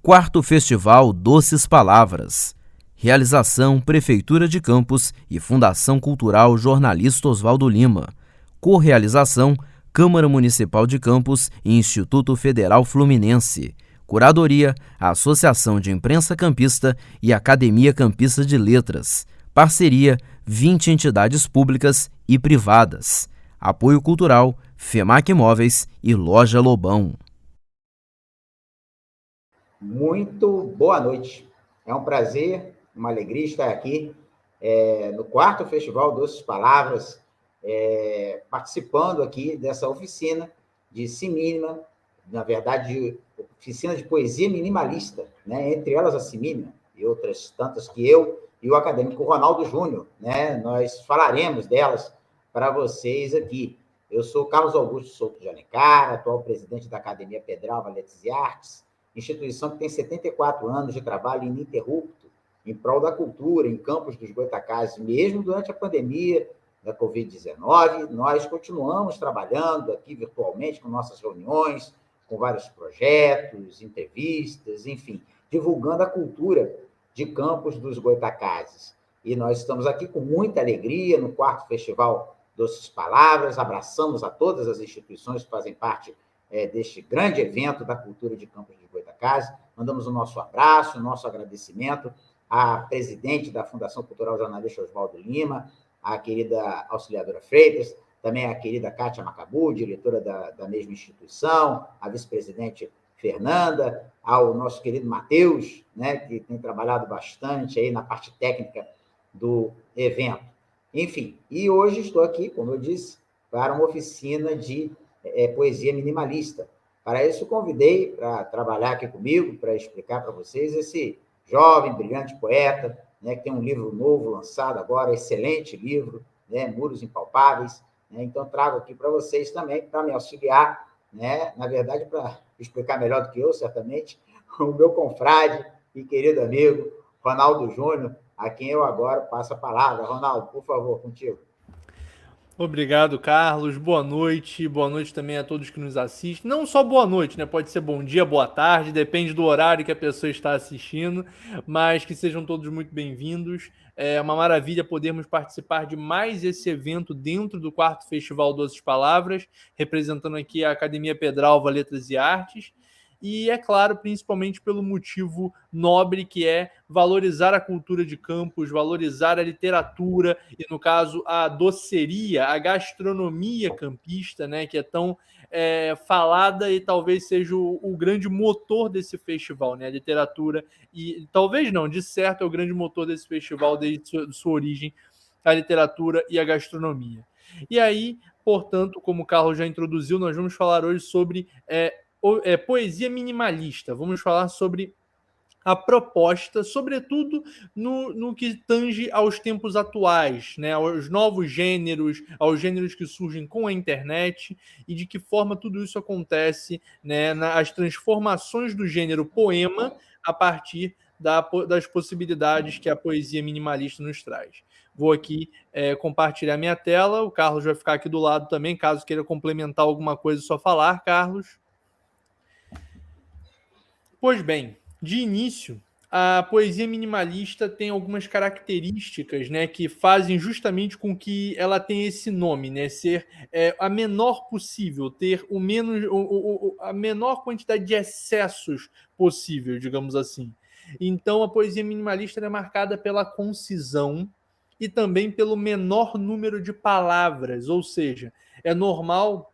4º Festival Doces Palavras. Realização Prefeitura de Campos e Fundação Cultural Jornalista Oswaldo Lima. Correalização Câmara Municipal de Campos e Instituto Federal Fluminense. Curadoria Associação de Imprensa Campista e Academia Campista de Letras. Parceria 20 entidades públicas e privadas. Apoio cultural FEMAC Imóveis e Loja Lobão. Muito boa noite. É um prazer, uma alegria estar aqui no 4º Festival Doces Palavras, participando aqui dessa oficina de si mínima, na verdade, oficina de poesia minimalista, né? Entre elas a si mínima e outras tantas que eu e o acadêmico Ronaldo Júnior, né? Nós falaremos delas para vocês aqui. Eu sou Carlos Augusto Souto de Alencar, atual presidente da Academia Pedralva Letras e Artes, instituição que tem 74 anos de trabalho ininterrupto em prol da cultura, em Campos dos Goytacazes. Mesmo durante a pandemia da Covid-19, nós continuamos trabalhando aqui virtualmente com nossas reuniões, com vários projetos, entrevistas, enfim, divulgando a cultura de Campos dos Goytacazes. E nós estamos aqui com muita alegria no 4º Festival Doces Palavras, abraçamos a todas as instituições que fazem parte deste grande evento da cultura de Campos dos Goytacazes. Mandamos o nosso abraço, o nosso agradecimento à presidente da Fundação Cultural Jornalista Oswaldo Lima, à querida Auxiliadora Freitas, também à querida Kátia Macabu, diretora da mesma instituição, à vice-presidente Fernanda, ao nosso querido Matheus, né, que tem trabalhado bastante aí na parte técnica do evento. Enfim, e hoje estou aqui, como eu disse, para uma oficina de poesia minimalista. Para isso, convidei para trabalhar aqui comigo, para explicar para vocês esse jovem, brilhante poeta, né, que tem um livro novo lançado agora, excelente livro, né, Muros Impalpáveis. Né, então, trago aqui para vocês também, para me auxiliar, né, na verdade, para explicar melhor do que eu, certamente, o meu confrade e querido amigo, Ronaldo Júnior, a quem eu agora passo a palavra. Ronaldo, por favor, contigo. Obrigado, Carlos. Boa noite. Boa noite também a todos que nos assistem. Não só boa noite, né? Pode ser bom dia, boa tarde, depende do horário que a pessoa está assistindo, mas que sejam todos muito bem-vindos. É uma maravilha podermos participar de mais esse evento dentro do 4º Festival Doces Palavras, representando aqui a Academia Pedralva Letras e Artes. E, é claro, principalmente pelo motivo nobre que é valorizar a cultura de Campos, valorizar a literatura e, no caso, a doceria, a gastronomia campista, né, que é tão falada e talvez seja o grande motor desse festival, né, a literatura, e talvez não, de certo é o grande motor desse festival desde sua origem, a literatura e a gastronomia. E aí, portanto, como o Carlos já introduziu, nós vamos falar hoje sobre poesia minimalista. Vamos falar sobre a proposta, sobretudo no que tange aos tempos atuais, né, aos novos gêneros, aos gêneros que surgem com a internet e de que forma tudo isso acontece, né, as transformações do gênero poema a partir das possibilidades que a poesia minimalista nos traz. Vou aqui compartilhar minha tela, o Carlos vai ficar aqui do lado também, caso queira complementar alguma coisa, é só falar, Carlos. Pois bem, de início, a poesia minimalista tem algumas características, né, que fazem justamente com que ela tenha esse nome, né, ser a menor possível, ter a menor quantidade de excessos possível, digamos assim. Então, a poesia minimalista é marcada pela concisão e também pelo menor número de palavras, ou seja, é normal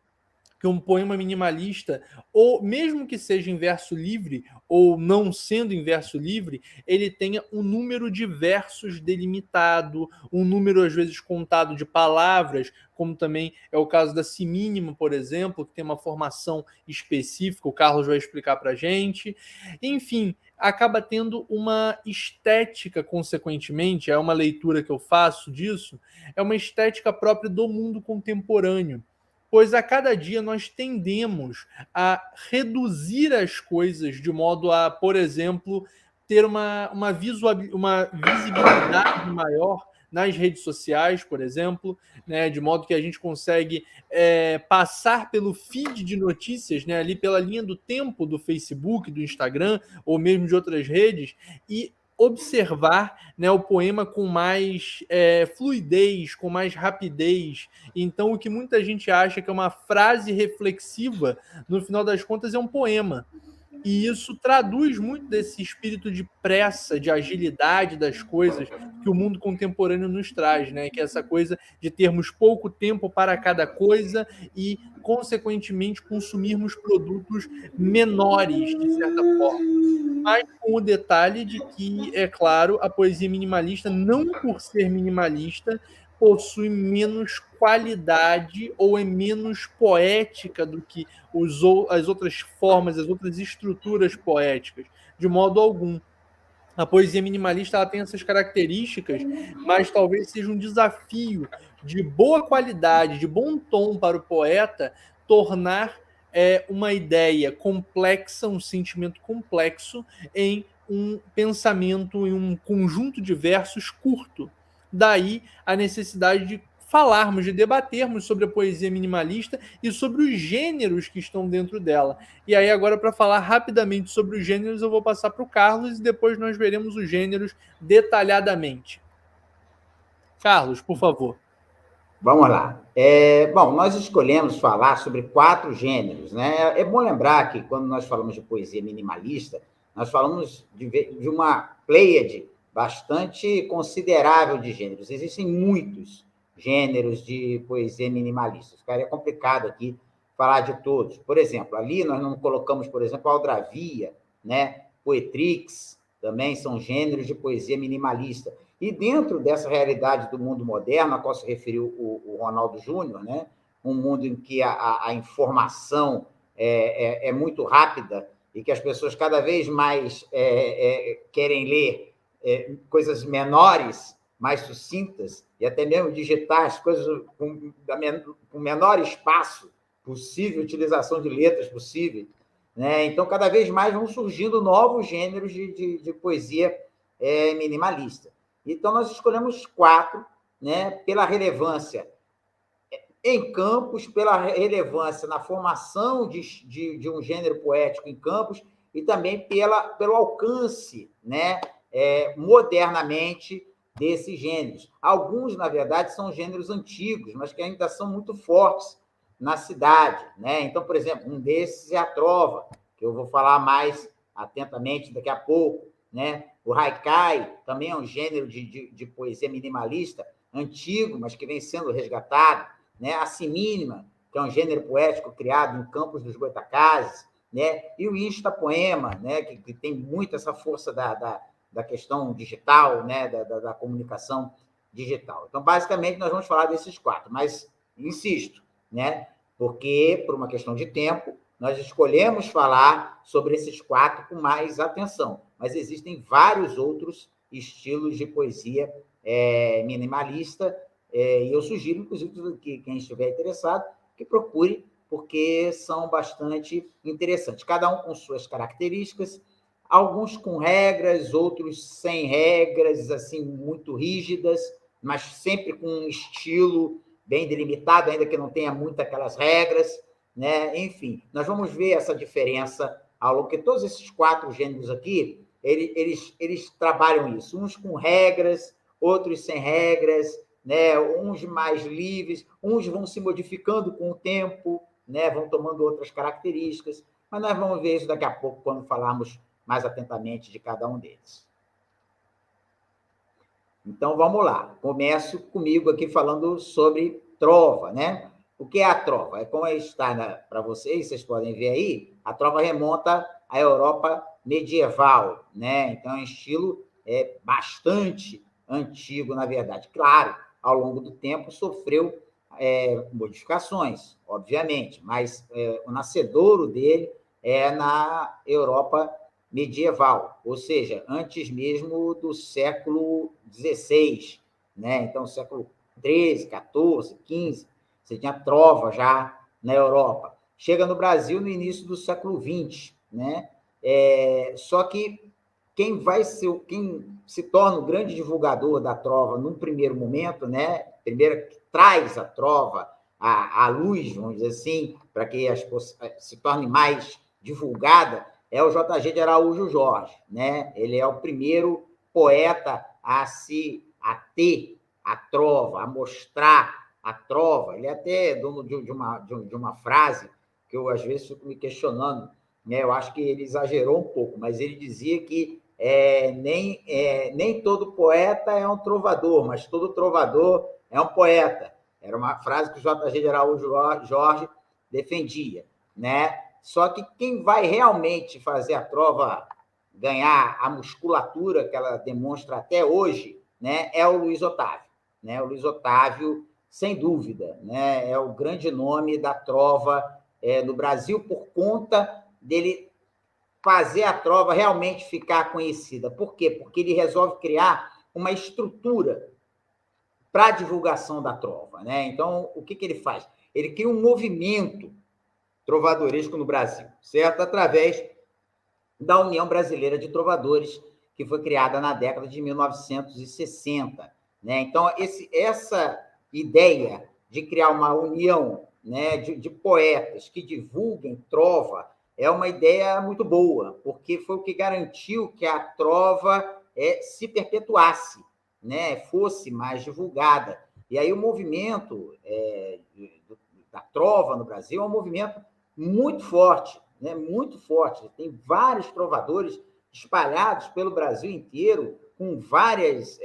que um poema minimalista, ou mesmo que seja em verso livre, ou não sendo em verso livre, ele tenha um número de versos delimitado, um número às vezes contado de palavras, como também é o caso da si mínima, por exemplo, que tem uma formação específica, o Carlos vai explicar para a gente. Enfim, acaba tendo uma estética, consequentemente, é uma leitura que eu faço disso, é uma estética própria do mundo contemporâneo, pois a cada dia nós tendemos a reduzir as coisas de modo a, por exemplo, ter uma visibilidade maior nas redes sociais, por exemplo, né, de modo que a gente consegue passar pelo feed de notícias, né, ali pela linha do tempo do Facebook, do Instagram, ou mesmo de outras redes, e observar, né, o poema com mais fluidez, com mais rapidez. Então, o que muita gente acha que é uma frase reflexiva, no final das contas é um poema. E isso traduz muito desse espírito de pressa, de agilidade das coisas que o mundo contemporâneo nos traz, né? Que é essa coisa de termos pouco tempo para cada coisa e, consequentemente, consumirmos produtos menores, de certa forma. Mas com o detalhe de que, é claro, a poesia minimalista, não por ser minimalista, possui menos qualidade ou é menos poética do que as outras formas, as outras estruturas poéticas, de modo algum. A poesia minimalista ela tem essas características, mas talvez seja um desafio de boa qualidade, de bom tom para o poeta, tornar uma ideia complexa, um sentimento complexo, em um pensamento, em um conjunto de versos curto. Daí a necessidade de falarmos, de debatermos sobre a poesia minimalista e sobre os gêneros que estão dentro dela. E aí, agora, para falar rapidamente sobre os gêneros, eu vou passar para o Carlos e depois nós veremos os gêneros detalhadamente. Carlos, por favor. Vamos lá. Bom, nós escolhemos falar sobre 4 gêneros, né? É bom lembrar que, quando nós falamos de poesia minimalista, nós falamos de uma pleiade bastante considerável de gêneros. Existem muitos gêneros de poesia minimalista. Ficaria complicado aqui falar de todos. Por exemplo, ali nós não colocamos, por exemplo, aldrabia, né? Poetrix, também são gêneros de poesia minimalista. E dentro dessa realidade do mundo moderno, a qual se referiu o Ronaldo Júnior, né? Um mundo em que a informação é muito rápida e que as pessoas cada vez mais querem ler coisas menores, mais sucintas, e até mesmo digitais, coisas com menor espaço possível, utilização de letras possível, né? Então, cada vez mais vão surgindo novos gêneros de poesia minimalista. Então, nós escolhemos 4, né, pela relevância em campos, pela relevância na formação de um gênero poético em campos e também pelo alcance, né, modernamente desses gêneros. Alguns, na verdade, são gêneros antigos, mas que ainda são muito fortes na cidade, né? Então, por exemplo, um desses é a trova, que eu vou falar mais atentamente daqui a pouco, né? O haikai também é um gênero de poesia minimalista antigo, mas que vem sendo resgatado, né? A simínima, que é um gênero poético criado em Campos dos Goitacazes, né? E o instapoema, né? Que tem muito essa força da questão digital, né? Da comunicação digital. Então, basicamente, nós vamos falar desses 4, mas insisto, né? Porque, por uma questão de tempo, nós escolhemos falar sobre esses 4 com mais atenção, mas existem vários outros estilos de poesia minimalista, e eu sugiro, inclusive, que quem estiver interessado, que procure, porque são bastante interessantes, cada um com suas características, alguns com regras, outros sem regras, assim, muito rígidas, mas sempre com um estilo bem delimitado, ainda que não tenha muito aquelas regras, né? Enfim, nós vamos ver essa diferença ao longo que todos esses 4 gêneros aqui, eles trabalham isso, uns com regras, outros sem regras, né? Uns mais livres, uns vão se modificando com o tempo, né? Vão tomando outras características, mas nós vamos ver isso daqui a pouco, quando falarmos mais atentamente de cada um deles. Então, vamos lá. Começo comigo aqui falando sobre trova, né? O que é a trova? É como está para vocês podem ver aí, a trova remonta à Europa medieval, né? Então, é um estilo bastante antigo, na verdade. Claro, ao longo do tempo sofreu modificações, obviamente, mas o nascedouro dele é na Europa medieval, ou seja, antes mesmo do século XVI, né? Então, século XIII, XIV, XV, você tinha trova já na Europa. Chega no Brasil no início do século XX, né? Só que quem se torna o grande divulgador da trova num primeiro momento, né? Primeiro que traz a trova à luz, vamos dizer assim, para que se torne mais divulgada, é o J.G. de Araújo Jorge, né? Ele é o primeiro poeta a ter a trova, a mostrar a trova. Ele é até dono de uma frase que eu, às vezes, fico me questionando, né? Eu acho que ele exagerou um pouco, mas ele dizia que nem todo poeta é um trovador, mas todo trovador é um poeta. Era uma frase que o J.G. de Araújo Jorge defendia, né? Só que quem vai realmente fazer a trova ganhar a musculatura que ela demonstra até hoje, né, é o Luiz Otávio, né? O Luiz Otávio, sem dúvida, né, é o grande nome da trova no Brasil por conta dele fazer a trova realmente ficar conhecida. Por quê? Porque ele resolve criar uma estrutura para a divulgação da trova, né? Então, o que ele faz? Ele cria um movimento trovadoresco no Brasil, certo? Através da União Brasileira de Trovadores, que foi criada na década de 1960, né? Então, essa ideia de criar uma união, né, de poetas que divulguem trova é uma ideia muito boa, porque foi o que garantiu que a trova se perpetuasse, né, fosse mais divulgada. E aí o movimento da trova no Brasil é um movimento muito forte, né, muito forte. Tem vários trovadores espalhados pelo Brasil inteiro, com várias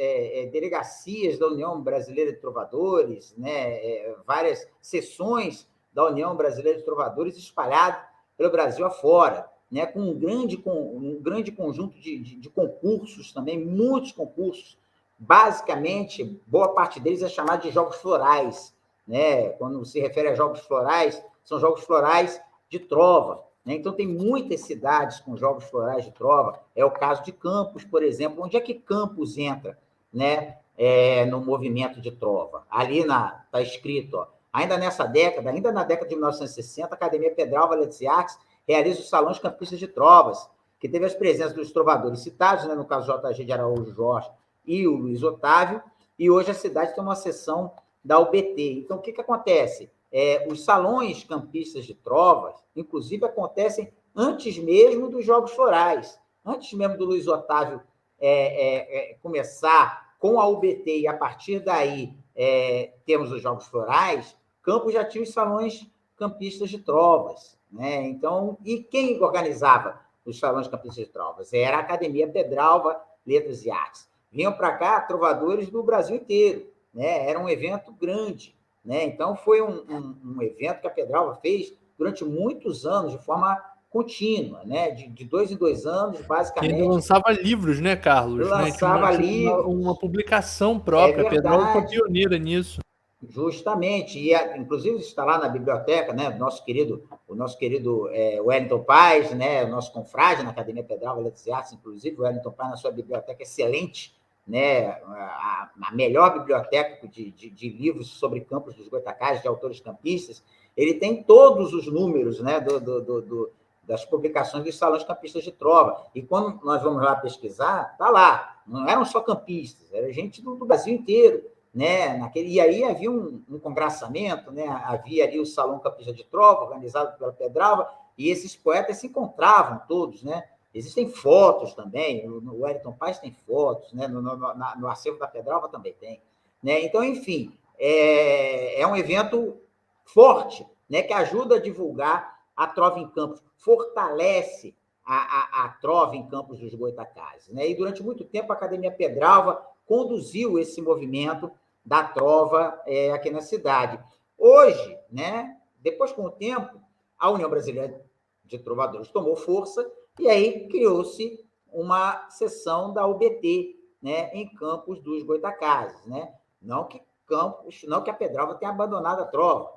delegacias da União Brasileira de Trovadores, né, várias seções da União Brasileira de Trovadores espalhadas pelo Brasil afora, né, com um grande conjunto de concursos também, muitos concursos. Basicamente, boa parte deles é chamado de jogos florais, né? Quando se refere a jogos florais, são jogos florais de trova, né? Então, tem muitas cidades com jogos florais de trova. É o caso de Campos, por exemplo. Onde é que Campos entra, né, no movimento de trova? Ali está escrito, ó, ainda na década de 1960, a Academia Pedralva Letras e Artes realiza os salões campistas de trovas, que teve as presenças dos trovadores citados, né, no caso J.G. de Araújo Jorge e o Luiz Otávio, e hoje a cidade tem uma seção da UBT. Então, o que acontece? Os salões campistas de trovas, inclusive, acontecem antes mesmo dos Jogos Florais, antes mesmo do Luiz Otávio começar com a UBT e, a partir daí, temos os Jogos Florais. Campos já tinha os salões campistas de trovas, né? Então, e quem organizava os salões campistas de trovas? Era a Academia Pedralva Letras e Artes. Vinham para cá trovadores do Brasil inteiro, né? Era um evento grande, né? Então, foi um evento que a Pedralva fez durante muitos anos, de forma contínua, né? De 2 em 2 anos, basicamente. Ele lançava livros, né, Carlos? Lançava livros. Uma publicação própria. A Pedralva foi pioneira nisso. Justamente, e inclusive está lá na biblioteca, né, o nosso querido Wellington Paes, né, o nosso confrade na Academia Pedralva Letras e Artes, inclusive o Wellington Paes na sua biblioteca excelente, né, a melhor biblioteca de livros sobre Campos dos Goytacazes, de autores campistas. Ele tem todos os números, né, das publicações dos salões campistas de trova, e quando nós vamos lá pesquisar, está lá, não eram só campistas, era gente do Brasil inteiro, né? E aí havia um congraçamento, né? Havia ali o Salão Campista de Trova, organizado pela Pedralva, e esses poetas se encontravam todos, né? Existem fotos também, o Wellington Paes tem fotos, né? No acervo da Pedralva também tem, né? Então, enfim, é um evento forte, né? Que ajuda a divulgar a trova em Campos, fortalece a trova em Campos dos Goytacazes, né? E durante muito tempo a Academia Pedralva conduziu esse movimento da trova aqui na cidade. Hoje, né, depois, com o tempo, a União Brasileira de Trovadores tomou força e aí criou-se uma seção da UBT, né, em Campos dos Goytacazes, né? Não que a Pedralva tenha abandonado a trova,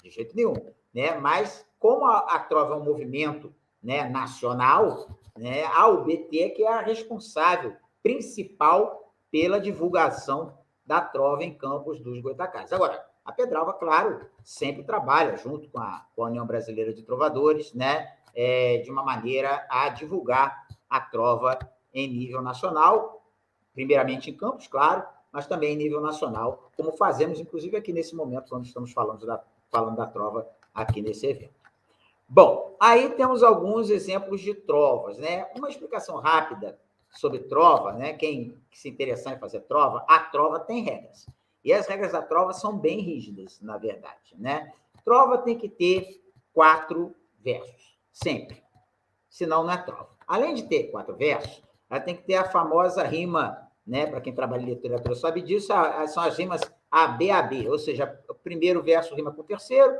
de jeito nenhum, né? Mas como a trova é um movimento, né, nacional, né, a UBT é que é a responsável principal pela divulgação da trova em Campos dos Goytacazes. Agora, a Pedralva, claro, sempre trabalha junto com a União Brasileira de Trovadores, né, de uma maneira a divulgar a trova em nível nacional, primeiramente em Campos, claro, mas também em nível nacional, como fazemos, inclusive, aqui nesse momento, quando estamos falando da trova aqui nesse evento. Bom, aí temos alguns exemplos de trovas, né? Uma explicação rápida sobre trova, né? Quem se interessar em fazer trova, a trova tem regras. E as regras da trova são bem rígidas, na verdade, né? Trova tem que ter 4 versos, sempre. Senão não é trova. Além de ter 4 versos, ela tem que ter a famosa rima, né? Para quem trabalha em literatura sabe disso, são as rimas ABAB, ou seja, o primeiro verso rima com o terceiro,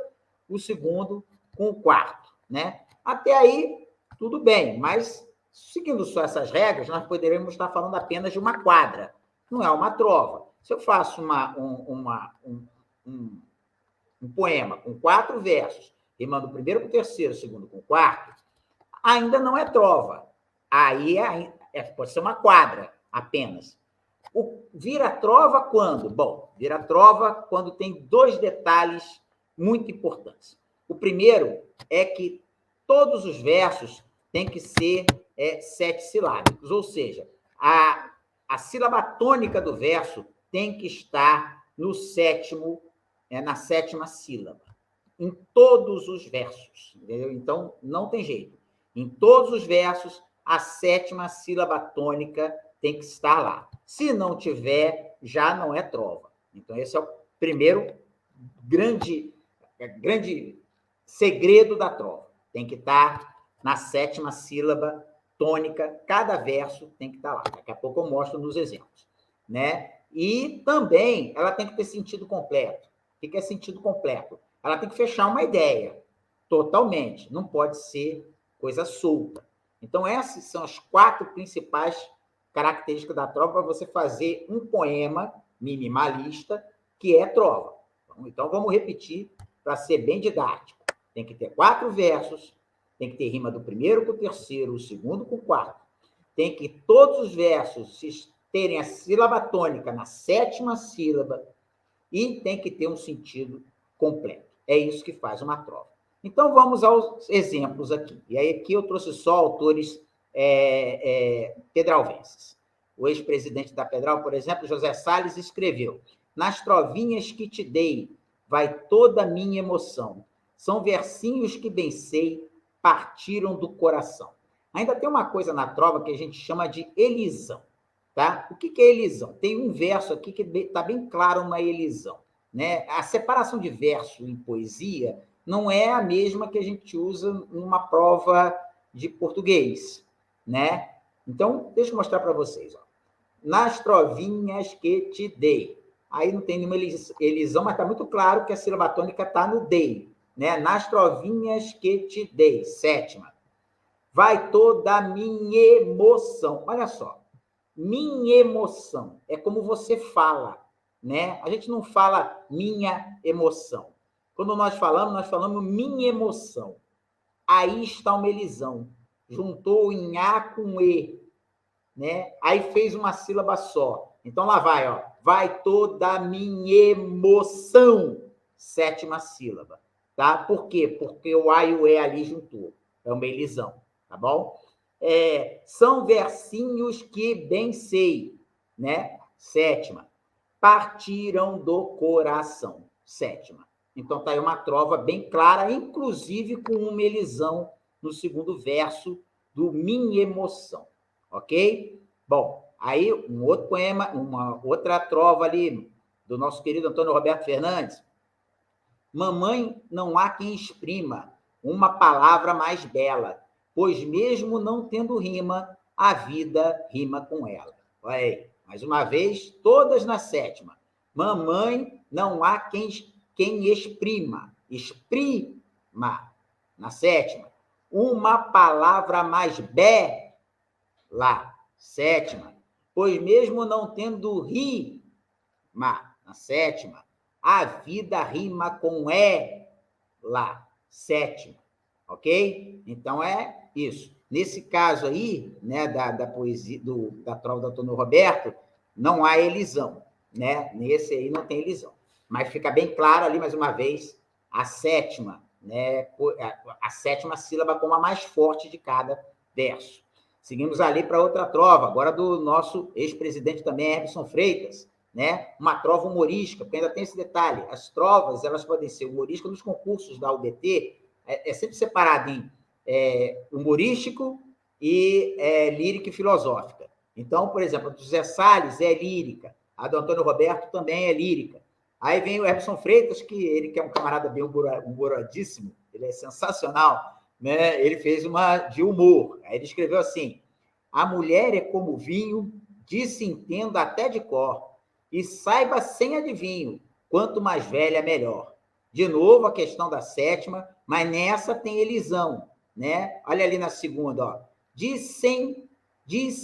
o segundo com o quarto, né? Até aí, tudo bem, mas seguindo só essas regras, nós poderíamos estar falando apenas de uma quadra, não é uma trova. Se eu faço um poema com 4 versos, rimando o primeiro com o terceiro, o segundo com o quarto, ainda não é trova. Aí pode ser uma quadra apenas. Vira trova quando? Bom, vira trova quando tem 2 detalhes muito importantes. O primeiro é que todos os versos têm que ser 7 silábicos, ou seja, a sílaba tônica do verso tem que estar no sétimo, na 7ª sílaba, em todos os versos, entendeu? Então, não tem jeito. Em todos os versos, a 7ª sílaba tônica tem que estar lá. Se não tiver, já não é trova. Então, esse é o primeiro grande segredo da trova. Tem que estar na 7ª sílaba tônica, cada verso tem que estar lá. Daqui a pouco eu mostro nos exemplos, né? E também ela tem que ter sentido completo. O que é sentido completo? Ela tem que fechar uma ideia, totalmente. Não pode ser coisa solta. Então, essas são as 4 principais características da trova para você fazer um poema minimalista, que é trova. Então, vamos repetir para ser bem didático. Tem que ter 4 versos, tem que ter rima do primeiro com o terceiro, o segundo com o quarto. Tem que todos os versos terem a sílaba tônica na 7ª sílaba e tem que ter um sentido completo. É isso que faz uma trova. Então, vamos aos exemplos aqui. E aí, aqui eu trouxe só autores pedralvenses. O ex-presidente da Pedral, por exemplo, José Salles, escreveu: nas trovinhas que te dei, vai toda a minha emoção. São versinhos que bem sei, partiram do coração. Ainda tem uma coisa na trova que a gente chama de elisão, tá? O que é elisão? Tem um verso aqui que está bem claro uma elisão, né? A separação de verso em poesia não é a mesma que a gente usa numa prova de português, né? Então, deixa eu mostrar para vocês, ó. Nas trovinhas que te dei. Aí não tem nenhuma elisão, mas está muito claro que a sílaba tônica está no dei, né? Nas trovinhas que te dei, 7ª. Vai toda a minha emoção. Olha só, minha emoção é como você fala, né? A gente não fala minha emoção. Quando nós falamos minha emoção. Aí está uma elisão. Juntou o nhá com e, né? Aí fez uma sílaba só. Então, lá vai, ó. Vai toda a minha emoção. 7ª sílaba, tá? Por quê? Porque o a e o e ali juntou. É uma elisão, tá bom? São versinhos que bem sei, né? 7ª. Partiram do coração. 7ª. Então, tá aí uma trova bem clara, inclusive com uma elisão no segundo verso do minha emoção, ok? Bom, aí um outro poema, uma outra trova ali do nosso querido Antônio Roberto Fernandes. Mamãe, não há quem exprima uma palavra mais bela, pois mesmo não tendo rima, a vida rima com ela. Olha aí, mais uma vez, todas na 7ª. Mamãe, não há quem exprima, na 7ª. Uma palavra mais bela, 7ª. Pois mesmo não tendo rima, na 7ª, a vida rima com ela, 7ª. Ok? Então, é isso. Nesse caso aí, né, da poesia, da trova do Antônio Roberto, não há elisão, né? Nesse aí não tem elisão. Mas fica bem claro ali, mais uma vez, a 7ª, né? A 7ª sílaba como a mais forte de cada verso. Seguimos ali para outra trova, agora do nosso ex-presidente também, Emerson Freitas, né? Uma trova humorística, porque ainda tem esse detalhe, as trovas, elas podem ser humorísticas nos concursos da UBT, é sempre separado em humorístico e lírica e filosófica. Então, por exemplo, a do José Salles é lírica, a do Antônio Roberto também é lírica. Aí vem o Emerson Freitas, que é um camarada bem humoradíssimo, ele é sensacional, né? Ele fez uma de humor. Aí ele escreveu assim: a mulher é como vinho, disse entenda até de cor, e saiba sem adivinho, quanto mais velha, melhor. De novo, a questão da sétima, mas nessa tem elisão, né? Olha ali na segunda, ó. Disse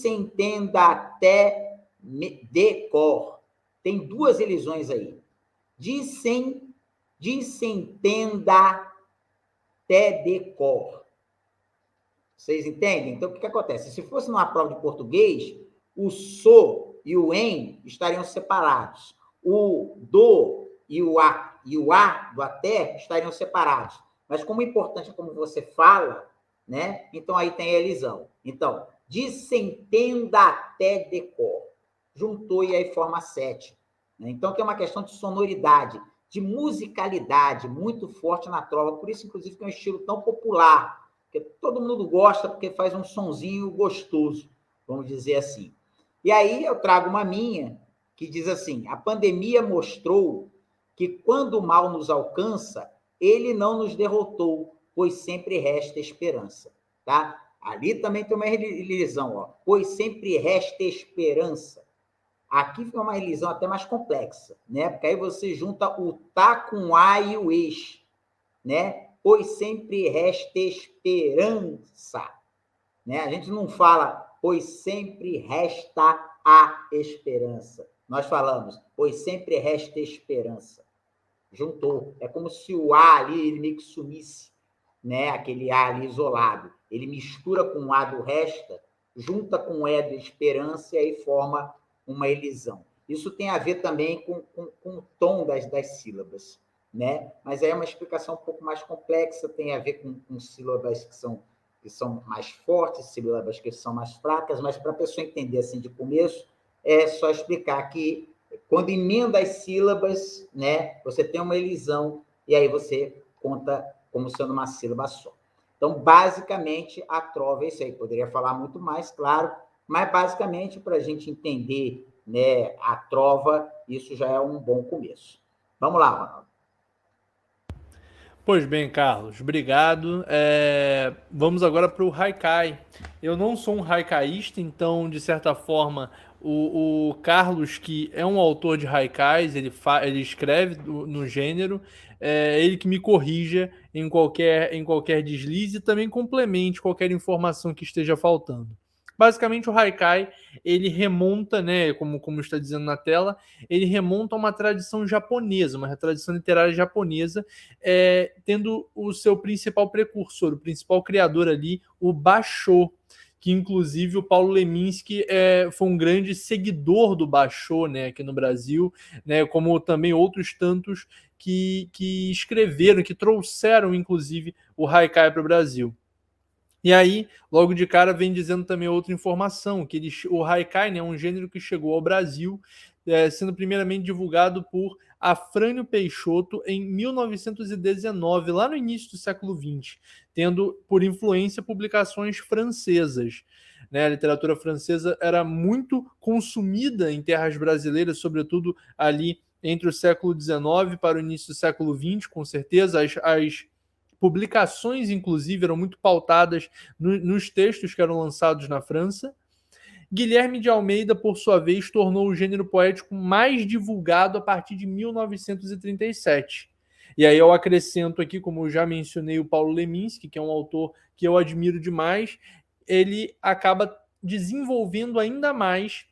entenda até de cor. Tem duas elisões aí. Disse entenda até de cor. Vocês entendem? Então, o que acontece? Se fosse numa prova de português, o so e o em estariam separados. O do e o a do até estariam separados. Mas como o importante é como você fala, né? Então, aí tem a elisão. Então, entenda até de cor. Juntou e aí forma 7. Então, tem uma questão de sonoridade, de musicalidade muito forte na trova. Por isso, inclusive, que é um estilo tão popular, porque todo mundo gosta, porque faz um sonzinho gostoso, vamos dizer assim. E aí eu trago uma minha, que diz assim: a pandemia mostrou que quando o mal nos alcança, ele não nos derrotou, pois sempre resta esperança. Tá? Ali também tem uma elisão, ó, pois sempre resta esperança. Aqui fica uma elisão até mais complexa, né? Porque aí você junta o tá com a e o ex, né? Pois sempre resta esperança, né? A gente não fala, pois sempre resta a esperança. Nós falamos, pois sempre resta esperança. Juntou. É como se o A ali, ele meio que sumisse, né? Aquele A ali isolado. Ele mistura com o A do resta, junta com o E da esperança e aí forma uma elisão. Isso tem a ver também com o tom das sílabas, né? Mas aí é uma explicação um pouco mais complexa, tem a ver com sílabas que são mais fortes, sílabas que são mais fracas, mas para a pessoa entender assim de começo, é só explicar que quando emenda as sílabas, né, você tem uma elisão e aí você conta como sendo uma sílaba só. Então, basicamente, a trova é isso aí. Poderia falar muito mais, claro, mas basicamente, para a gente entender, né, a trova, isso já é um bom começo. Vamos lá, Ronaldo. Pois bem, Carlos, obrigado. Vamos agora para o haikai. Eu não sou um haikaísta, então, de certa forma, o Carlos, que é um autor de haikais, ele escreve no gênero, ele que me corrija em qualquer deslize e também complemente qualquer informação que esteja faltando. Basicamente, o haikai, ele remonta, né, como está dizendo na tela, ele remonta a uma tradição japonesa, uma tradição literária japonesa, tendo o seu principal precursor, o principal criador ali, o Basho, que inclusive o Paulo Leminski foi um grande seguidor do Basho, né, aqui no Brasil, né, como também outros tantos que escreveram, que trouxeram inclusive o haikai para o Brasil. E aí, logo de cara, vem dizendo também outra informação, que o haikai, né, é um gênero que chegou ao Brasil, sendo primeiramente divulgado por Afrânio Peixoto em 1919, lá no início do século XX, tendo por influência publicações francesas. Né, a literatura francesa era muito consumida em terras brasileiras, sobretudo ali entre o século XIX para o início do século XX, com certeza. As publicações, inclusive, eram muito pautadas nos textos que eram lançados na França. Guilherme de Almeida, por sua vez, tornou o gênero poético mais divulgado a partir de 1937. E aí eu acrescento aqui, como eu já mencionei, o Paulo Leminski, que é um autor que eu admiro demais, ele acaba desenvolvendo ainda mais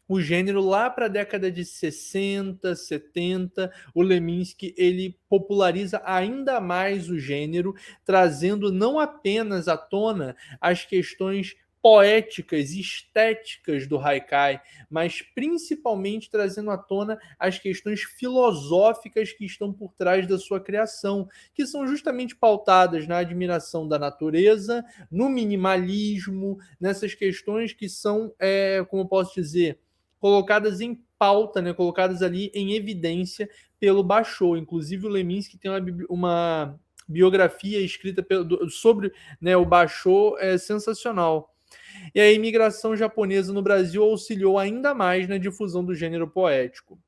o gênero lá para a década de 60, 70, o Leminski ele populariza ainda mais o gênero, trazendo não apenas à tona as questões poéticas e estéticas do haikai, mas principalmente trazendo à tona as questões filosóficas que estão por trás da sua criação, que são justamente pautadas na admiração da natureza, no minimalismo, nessas questões que são, como eu posso dizer, colocadas em pauta, né, colocadas ali em evidência pelo Basho. Inclusive o Leminski tem uma biografia escrita sobre, né, o Basho, sensacional. E a imigração japonesa no Brasil auxiliou ainda mais na difusão do gênero poético.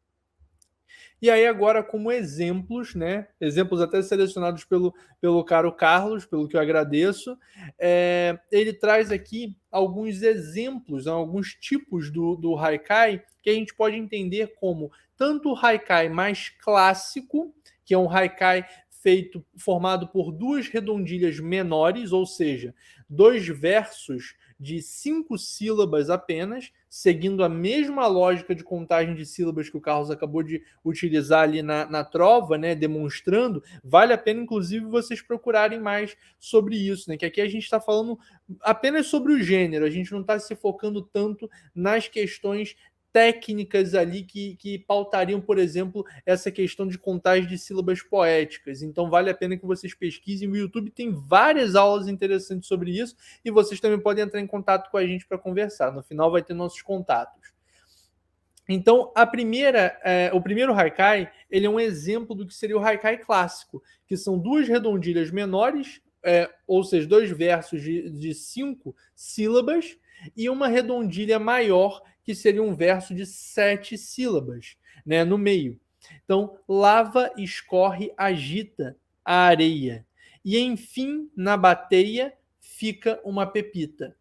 E aí agora como exemplos, né, exemplos até selecionados pelo caro Carlos, pelo que eu agradeço, ele traz aqui alguns exemplos, alguns tipos do haikai que a gente pode entender como tanto o haikai mais clássico, que é um haikai formado por duas redondilhas menores, ou seja, 2 versos de 5 sílabas apenas, seguindo a mesma lógica de contagem de sílabas que o Carlos acabou de utilizar ali na trova, né, demonstrando. Vale a pena, inclusive, vocês procurarem mais sobre isso, né, que aqui a gente está falando apenas sobre o gênero, a gente não está se focando tanto nas questões técnicas ali que pautariam, por exemplo, essa questão de contagem de sílabas poéticas. Então vale a pena que vocês pesquisem. O YouTube tem várias aulas interessantes sobre isso e vocês também podem entrar em contato com a gente para conversar. No final vai ter nossos contatos. Então, o primeiro haikai, ele é um exemplo do que seria o haikai clássico, que são 2 redondilhas menores, ou seja, 2 versos de 5 sílabas, e uma redondilha maior, que seria um verso de 7 sílabas, né, no meio. Então, lava, escorre, agita a areia. E, enfim, na bateia fica uma pepita.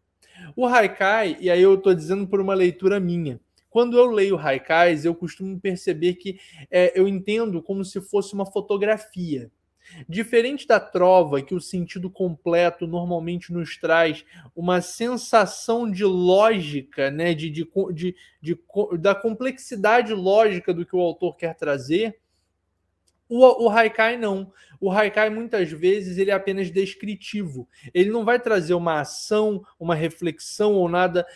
O haikai, e aí eu estou dizendo por uma leitura minha, quando eu leio haikais, eu costumo perceber que eu entendo como se fosse uma fotografia. Diferente da trova, que o sentido completo normalmente nos traz uma sensação de lógica, né, da complexidade lógica do que o autor quer trazer, o haikai não. O haikai, muitas vezes, ele é apenas descritivo. Ele não vai trazer uma ação, uma reflexão ou nada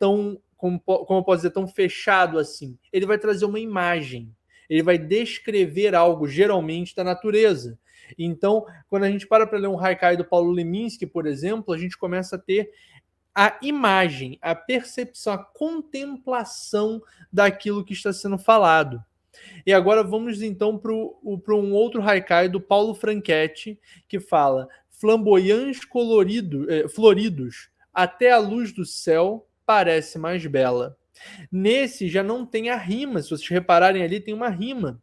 tão, como eu posso dizer, tão fechado assim. Ele vai trazer uma imagem. Ele vai descrever algo, geralmente, da natureza. Então, quando a gente para ler um haikai do Paulo Leminski, por exemplo, a gente começa a ter a imagem, a percepção, a contemplação daquilo que está sendo falado. E agora vamos então para um outro haikai do Paulo Franchetti, que fala: flamboyantes floridos, até a luz do céu parece mais bela. Nesse já não tem a rima, se vocês repararem ali, tem uma rima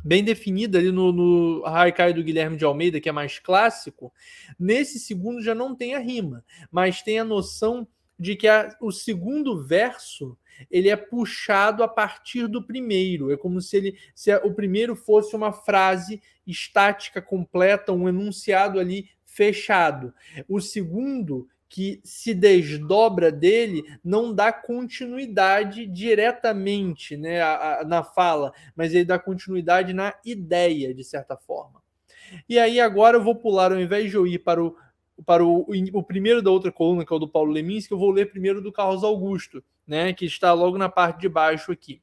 bem definida ali no haikai do Guilherme de Almeida, que é mais clássico. Nesse segundo já não tem a rima, mas tem a noção de que o segundo verso ele é puxado a partir do primeiro. É como se o primeiro fosse uma frase estática completa, um enunciado ali fechado. O segundo, que se desdobra dele, não dá continuidade diretamente, né, na fala, mas ele dá continuidade na ideia, de certa forma. E aí agora eu vou pular, ao invés de eu ir para o primeiro da outra coluna, que é o do Paulo Leminski, eu vou ler primeiro do Carlos Augusto, né, que está logo na parte de baixo aqui.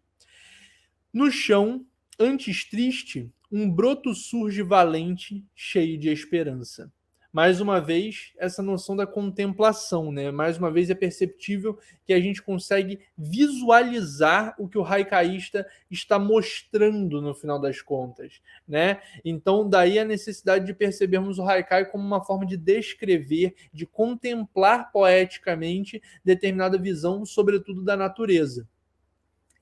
No chão, antes triste, um broto surge valente, cheio de esperança. Mais uma vez, essa noção da contemplação, né? Mais uma vez é perceptível que a gente consegue visualizar o que o haikaísta está mostrando no final das contas, né? Então, daí a necessidade de percebermos o haikai como uma forma de descrever, de contemplar poeticamente determinada visão, sobretudo da natureza.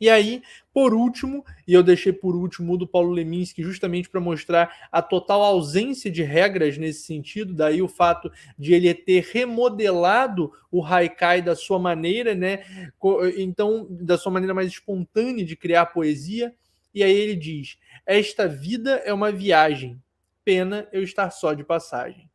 E aí, por último, e eu deixei por último o do Paulo Leminski justamente para mostrar a total ausência de regras nesse sentido, daí o fato de ele ter remodelado o haikai da sua maneira, né? Então, da sua maneira mais espontânea de criar poesia. E aí ele diz: esta vida é uma viagem, pena eu estar só de passagem.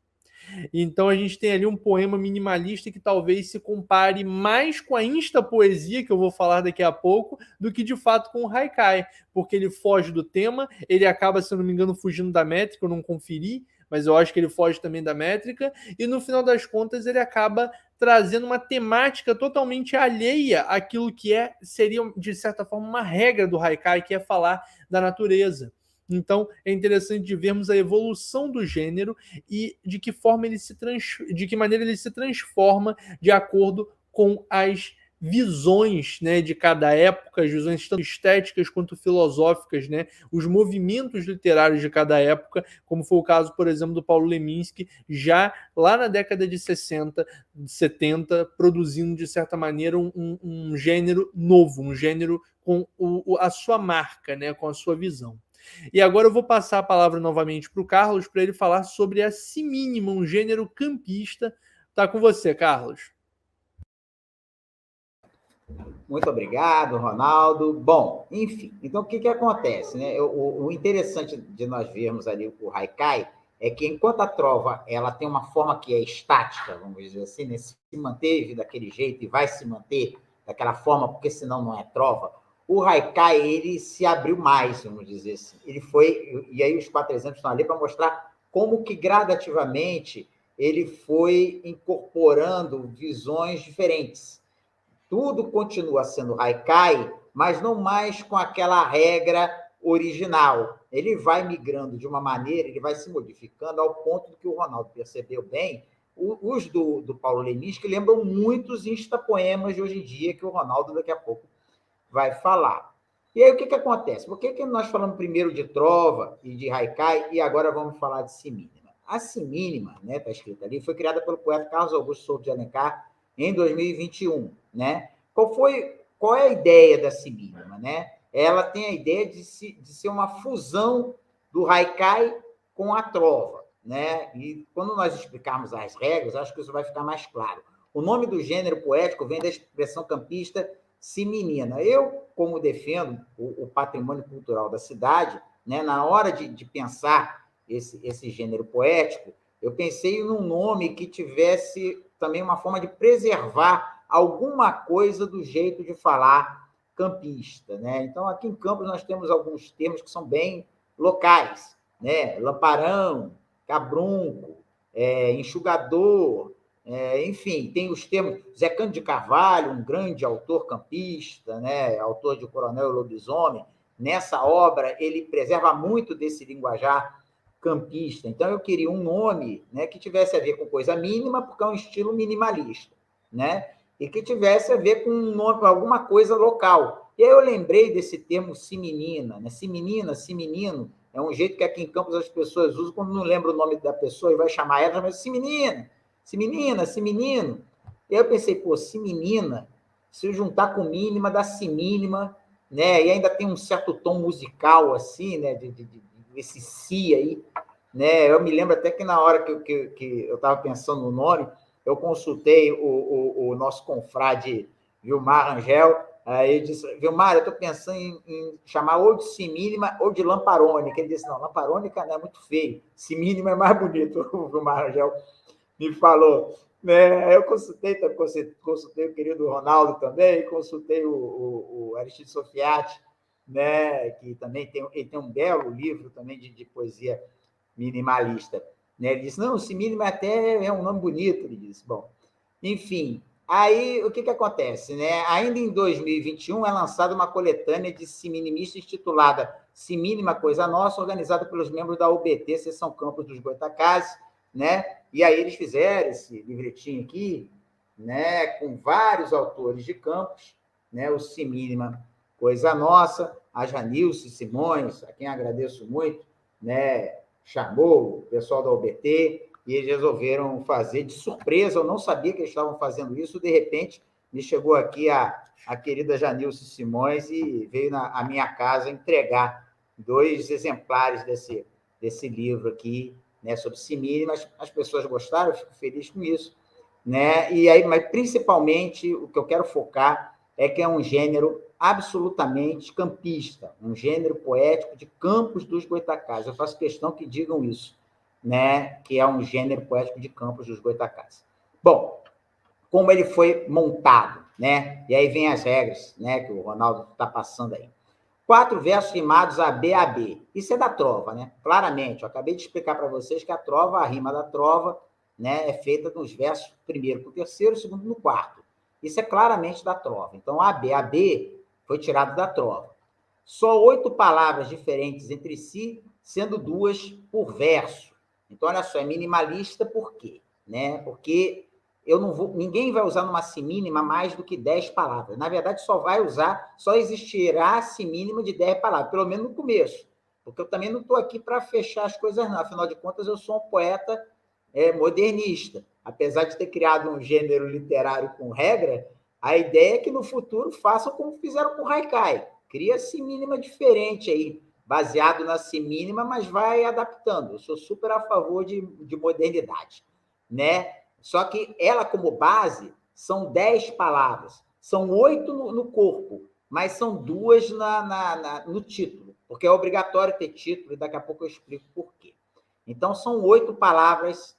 Então a gente tem ali um poema minimalista que talvez se compare mais com a instapoesia, que eu vou falar daqui a pouco, do que de fato com o haikai, porque ele foge do tema, ele acaba, se eu não me engano, fugindo da métrica, eu não conferi, mas eu acho que ele foge também da métrica, e no final das contas ele acaba trazendo uma temática totalmente alheia àquilo que seria, de certa forma, uma regra do haikai, que é falar da natureza. Então, é interessante de vermos a evolução do gênero e de que maneira ele se transforma de acordo com as visões, né, de cada época, as visões tanto estéticas quanto filosóficas, né, os movimentos literários de cada época, como foi o caso, por exemplo, do Paulo Leminski, já lá na década de 60, 70, produzindo, de certa maneira, um gênero novo, um gênero com a sua marca, né, com a sua visão. E agora eu vou passar a palavra novamente para o Carlos, para ele falar sobre a Semínima, um gênero campista. Tá com você, Carlos. Muito obrigado, Ronaldo. Bom, enfim, então o que acontece, né? O interessante de nós vermos ali o haikai é que enquanto a trova ela tem uma forma que é estática, vamos dizer assim, né? Se manteve daquele jeito e vai se manter daquela forma, porque senão não é trova, o haikai ele se abriu mais, vamos dizer assim. Ele foi, e aí os 4 exemplos estão ali para mostrar como que gradativamente ele foi incorporando visões diferentes. Tudo continua sendo haikai, mas não mais com aquela regra original. Ele vai migrando de uma maneira, ele vai se modificando ao ponto que o Ronaldo percebeu bem. Os do Paulo Leminski lembram muitos instapoemas de hoje em dia, que o Ronaldo daqui a pouco vai falar. E aí o que acontece? Por que nós falamos primeiro de trova e de haikai e agora vamos falar de semínima? A semínima, né, está escrito ali, foi criada pelo poeta Carlos Augusto Souto de Alencar em 2021, né? Qual é a ideia da semínima, né? Ela tem a ideia de ser uma fusão do haikai com a trova, né? E quando nós explicarmos as regras, acho que isso vai ficar mais claro. O nome do gênero poético vem da expressão campista seminina. Eu, como defendo o patrimônio cultural da cidade, né, na hora de pensar esse gênero poético, eu pensei num nome que tivesse também uma forma de preservar alguma coisa do jeito de falar campista, né? Então, aqui em Campos, nós temos alguns termos que são bem locais, né? Lamparão, cabrunco, enxugador, enfim, tem os termos. Zé Cândido de Carvalho, um grande autor campista, né? Autor de Coronel e Lobisomem. Nessa obra, ele preserva muito desse linguajar campista. Então, eu queria um nome, né, que tivesse a ver com coisa mínima, porque é um estilo minimalista, né? E que tivesse a ver com um nome, alguma coisa local. E aí eu lembrei desse termo seminina, né? Seminina, seminino, é um jeito que aqui em Campos as pessoas usam quando não lembra o nome da pessoa e vai chamar ela, mas seminina, seminina, seminino. E aí eu pensei, pô, seminina, se eu juntar com mínima, dá semínima, né? E ainda tem um certo tom musical, assim, né? Esse si aí, né? Eu me lembro até que na hora que eu estava pensando no nome, eu consultei o nosso confrade Vilmar Rangel, aí ele disse, Vilmar, eu estou pensando em chamar ou de semínima ou de lamparônica. Ele disse, não, lamparônica não é muito feio, semínima é mais bonito, o Vilmar Rangel me falou. Né? Aí eu consultei o querido Ronaldo também, consultei o Aristide Sofiati, né, que também ele tem um belo livro também de poesia minimalista. Né? Ele disse, não, semínima até é um nome bonito, ele disse. Bom, enfim, aí o que acontece? Né? Ainda em 2021 é lançada uma coletânea de seminimistas intitulada Semínima Coisa Nossa, organizada pelos membros da UBT, Seção Campos dos Goitacazes, né? E aí eles fizeram esse livretinho aqui, né, com vários autores de Campos, né, o Semínima Coisa Nossa, a Janilce Simões, a quem agradeço muito, né, chamou o pessoal da UBT e eles resolveram fazer de surpresa. Eu não sabia que eles estavam fazendo isso, de repente me chegou aqui a querida Janilce Simões e veio à minha casa entregar 2 exemplares desse livro aqui, né, sobre semínima. As pessoas gostaram, eu fico feliz com isso, né? E aí, mas principalmente o que eu quero focar é que é um gênero absolutamente campista, um gênero poético de Campos dos Goitacazes. Eu faço questão que digam isso, né? Que é um gênero poético de Campos dos Goitacazes. Bom, como ele foi montado, né? E aí vem as regras, né? Que o Ronaldo está passando aí. 4 versos rimados a B. Isso é da trova, né? Claramente, eu acabei de explicar para vocês que a trova, a rima da trova, né, é feita nos versos primeiro para o terceiro, segundo no quarto. Isso é claramente da trova. Então, A, B foi tirado da trova. Só 8 palavras diferentes entre si, sendo 2 por verso. Então, olha só, é minimalista por quê? Né? Porque ninguém vai usar numa semínima mais do que 10 palavras. Na verdade, só existirá semínima de 10 palavras, pelo menos no começo. Porque eu também não estou aqui para fechar as coisas, não. Afinal de contas, eu sou um poeta modernista. Apesar de ter criado um gênero literário com regra, a ideia é que no futuro façam como fizeram com o Haikai. Cria semínima diferente aí, baseado na semínima, mas vai adaptando. Eu sou super a favor de modernidade, né? Só que ela, como base, são 10 palavras. São 8 no corpo, mas são 2 no título, porque é obrigatório ter título, e daqui a pouco eu explico por quê. Então, são 8 palavras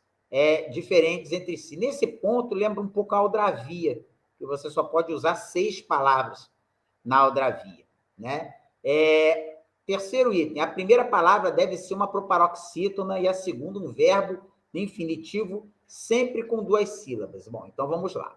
diferentes entre si. Nesse ponto, lembra um pouco a aldravia, que você só pode usar 6 palavras na aldravia, né? Terceiro item, a primeira palavra deve ser uma proparoxítona e a segunda um verbo infinitivo, sempre com 2 sílabas. Bom, então vamos lá.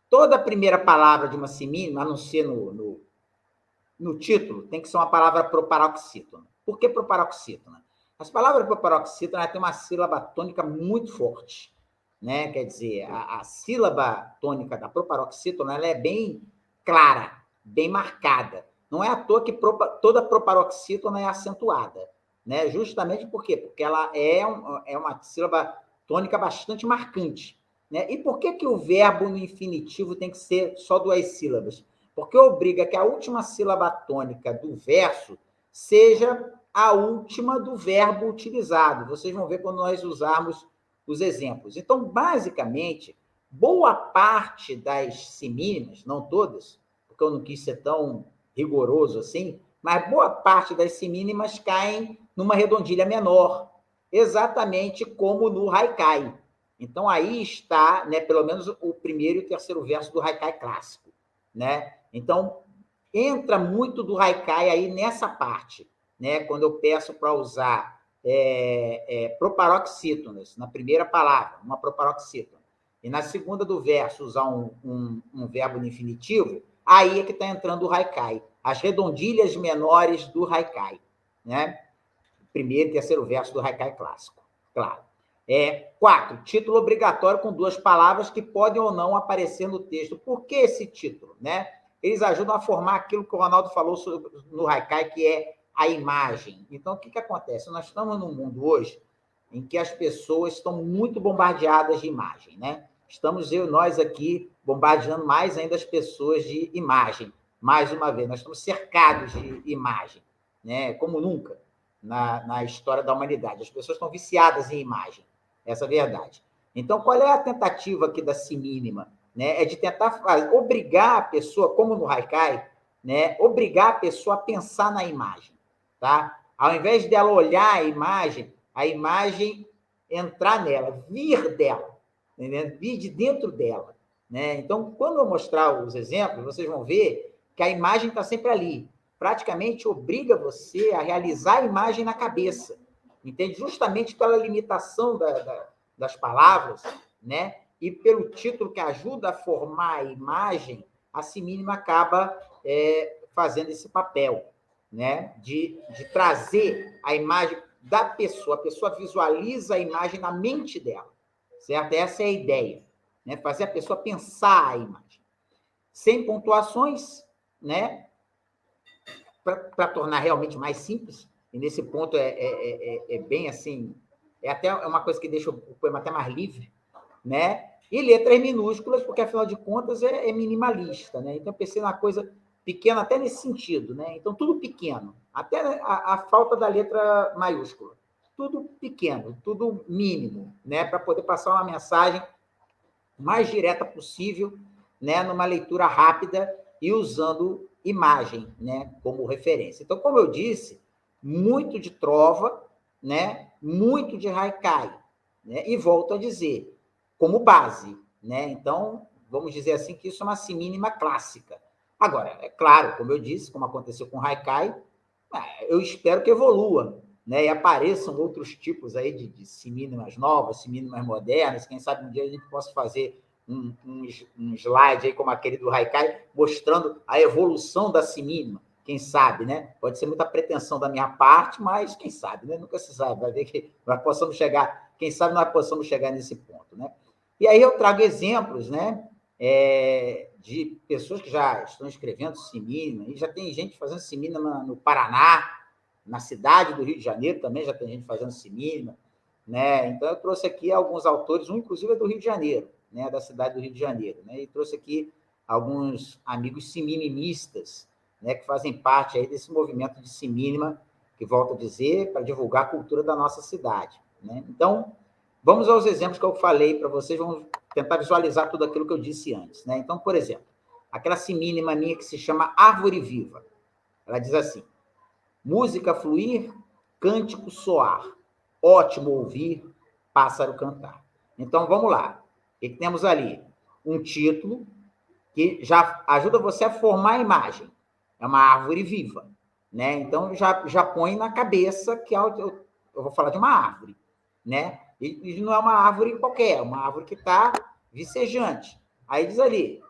Toda a primeira palavra de uma semínima, a não ser no título, tem que ser uma palavra proparoxítona. Por que proparoxítona? As palavras proparoxítona têm uma sílaba tônica muito forte, né? Quer dizer, a sílaba tônica da proparoxítona ela é bem clara, bem marcada. Não é à toa que toda proparoxítona é acentuada, né? Justamente por quê? Porque ela é uma sílaba tônica bastante marcante, né? E por que o verbo no infinitivo tem que ser só 2 sílabas? Porque obriga que a última sílaba tônica do verso seja a última do verbo utilizado. Vocês vão ver quando nós usarmos os exemplos. Então, basicamente, boa parte das semínimas, não todas, porque eu não quis ser tão rigoroso assim, mas boa parte das semínimas caem numa redondilha menor, exatamente como no Haikai. Então, aí está, né, pelo menos o primeiro e o terceiro verso do Haikai clássico, né? Então, entra muito do Haikai aí nessa parte, né? Quando eu peço para usar proparoxítonas, na primeira palavra, uma proparoxítona, e na segunda do verso usar um verbo no infinitivo, aí é que está entrando o Haikai, as redondilhas menores do Haikai, né? Primeiro e terceiro verso do Haikai clássico, claro. 4, título obrigatório com 2 palavras que podem ou não aparecer no texto. Por que esse título, né? Eles ajudam a formar aquilo que o Ronaldo falou no Haikai, que é a imagem. Então, o que acontece? Nós estamos num mundo hoje em que as pessoas estão muito bombardeadas de imagem, né? Estamos nós aqui bombardeando mais ainda as pessoas de imagem. Mais uma vez, nós estamos cercados de imagem, né? Como nunca na história da humanidade. As pessoas estão viciadas em imagem. Essa é a verdade. Então, qual é a tentativa aqui da semínima? Né? É de tentar obrigar a pessoa, como no Haikai, né? Obrigar a pessoa a pensar na imagem. Tá? Ao invés dela olhar a imagem entrar nela, vir dela, entendeu? Vir de dentro dela. Né? Então, quando eu mostrar os exemplos, vocês vão ver que a imagem está sempre ali. Praticamente obriga você a realizar a imagem na cabeça. Entende? Justamente pela limitação das palavras, né? E pelo título que ajuda a formar a imagem, a semínima acaba fazendo esse papel, né? De trazer a imagem da pessoa. A pessoa visualiza a imagem na mente dela, certo? Essa é a ideia, né? Fazer a pessoa pensar a imagem. Sem pontuações, né? Para tornar realmente mais simples, e nesse ponto é bem assim, até uma coisa que deixa o poema até mais livre, né? E letras minúsculas, porque afinal de contas é minimalista, né? Então eu pensei numa coisa pequena até nesse sentido, né? Então tudo pequeno, até a falta da letra maiúscula, tudo pequeno, tudo mínimo, né? Para poder passar uma mensagem mais direta possível, né? Numa leitura rápida e usando imagem, né? Como referência. Então, como eu disse, muito de trova, né? Muito de Haikai, né? E volto a dizer, como base, né? Então, vamos dizer assim que isso é uma semínima clássica. Agora, é claro, como eu disse, como aconteceu com Haikai, eu espero que evolua, né, e apareçam outros tipos aí de semínimas novas, semínimas modernas. Quem sabe um dia a gente possa fazer um slide aí como aquele do Haikai, mostrando a evolução da semínima. Quem sabe, né? Pode ser muita pretensão da minha parte, mas quem sabe, né? Nunca se sabe. Vai ver que nós possamos chegar, quem sabe nós possamos chegar nesse ponto, né? E aí eu trago exemplos, né? De pessoas que já estão escrevendo semínima, e já tem gente fazendo semínima no Paraná, na cidade do Rio de Janeiro também já tem gente fazendo semínima, né? Então eu trouxe aqui alguns autores, um inclusive é do Rio de Janeiro, né? Da cidade do Rio de Janeiro, né? E trouxe aqui alguns amigos seminimistas, né? Que fazem parte aí desse movimento de semínima, que volto a dizer, para divulgar a cultura da nossa cidade, né? Então, vamos aos exemplos que eu falei para vocês, vamos tentar visualizar tudo aquilo que eu disse antes, né? Então, por exemplo, aquela semínima minha que se chama Árvore Viva. Ela diz assim: música fluir, cântico soar, ótimo ouvir, pássaro cantar. Então, vamos lá. O que temos ali? Um título que já ajuda você a formar a imagem. É uma árvore viva, né? Então, já põe na cabeça que eu vou falar de uma árvore, né? E não é uma árvore qualquer, é uma árvore que está vicejante. Aí diz ali: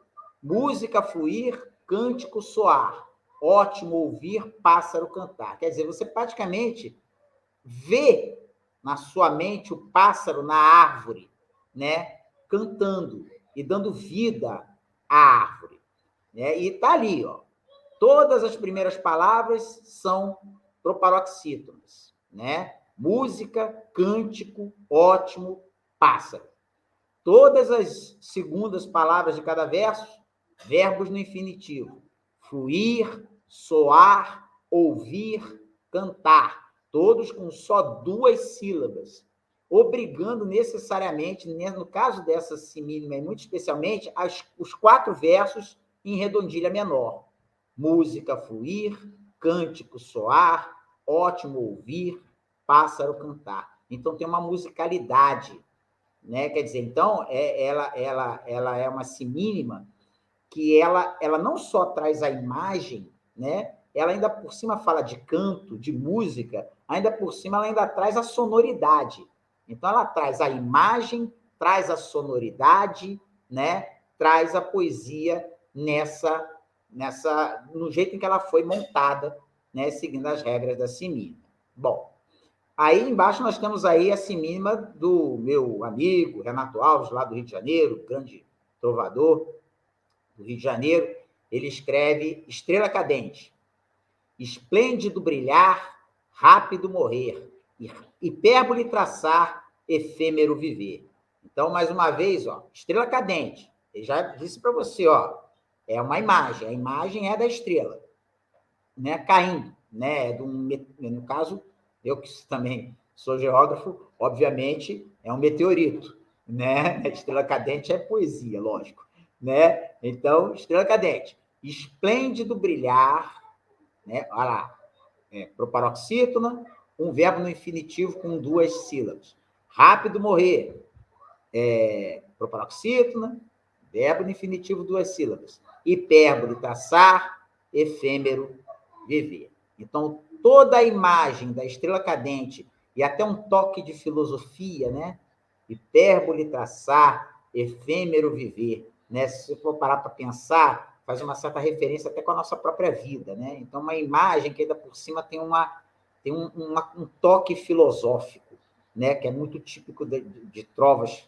música fluir, cântico soar, ótimo ouvir, pássaro cantar. Quer dizer, você praticamente vê na sua mente o pássaro na árvore, né? Cantando e dando vida à árvore, né? E está ali, ó. Todas as primeiras palavras são proparoxítonas, né? Música, cântico, ótimo, pássaro. Todas as segundas palavras de cada verso, verbos no infinitivo. Fluir, soar, ouvir, cantar. Todos com só 2 sílabas. Obrigando necessariamente, no caso dessa semínima, muito especialmente, os 4 versos em redondilha menor. Música fluir, cântico soar, ótimo ouvir, pássaro cantar. Então, tem uma musicalidade, né? Quer dizer, então, ela é uma semínima que ela não só traz a imagem, né? Ela ainda por cima fala de canto, de música, ainda por cima ela ainda traz a sonoridade. Então, ela traz a imagem, traz a sonoridade, né? Traz a poesia no jeito em que ela foi montada, né? Seguindo as regras da semínima. Bom, aí embaixo nós temos aí a semínima do meu amigo Renato Alves, lá do Rio de Janeiro, grande trovador do Rio de Janeiro. Ele escreve Estrela Cadente: esplêndido brilhar, rápido morrer, hipérbole traçar, efêmero viver. Então, mais uma vez, ó, estrela cadente. Eu já disse para você, ó, é uma imagem. A imagem é da estrela, né, caindo, né? No caso, eu que também sou geógrafo, obviamente, é um meteorito, né? A estrela cadente é poesia, lógico, né? Então, estrela cadente, esplêndido brilhar, né? Olha lá, proparoxítona, um verbo no infinitivo com 2 sílabas. Rápido morrer, proparoxítona, verbo no infinitivo, 2 sílabas. Hipérbole, traçar, efêmero, viver. Então, toda a imagem da estrela cadente e até um toque de filosofia, né? Hipérbole, traçar, efêmero, viver, né? Se você for parar para pensar, faz uma certa referência até com a nossa própria vida, né? Então, uma imagem que ainda por cima tem um toque filosófico, né? Que é muito típico de trovas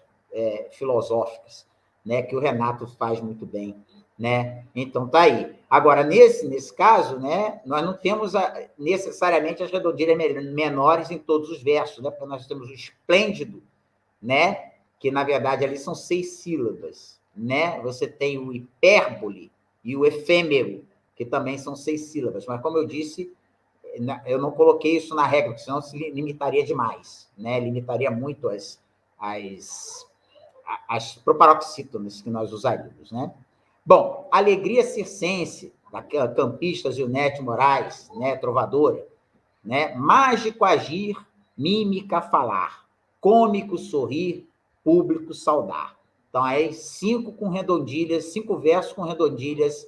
filosóficas, né? Que o Renato faz muito bem, né? Então, tá aí. Agora, nesse caso, né? Nós não temos necessariamente as redondilhas menores em todos os versos, né? Porque nós temos o esplêndido, né? Que, na verdade, ali são 6 sílabas, né? Você tem o hipérbole e o efêmero, que também são 6 sílabas. Mas, como eu disse, eu não coloquei isso na regra, porque senão se limitaria demais, né? Limitaria muito as proparoxítonas que nós usaríamos, né? Bom, Alegria Circense, da campista Zilnete Moraes, né? Trovadora, né? Mágico agir, mímica falar, cômico sorrir, público saudar. Então, aí 5 versos com redondilhas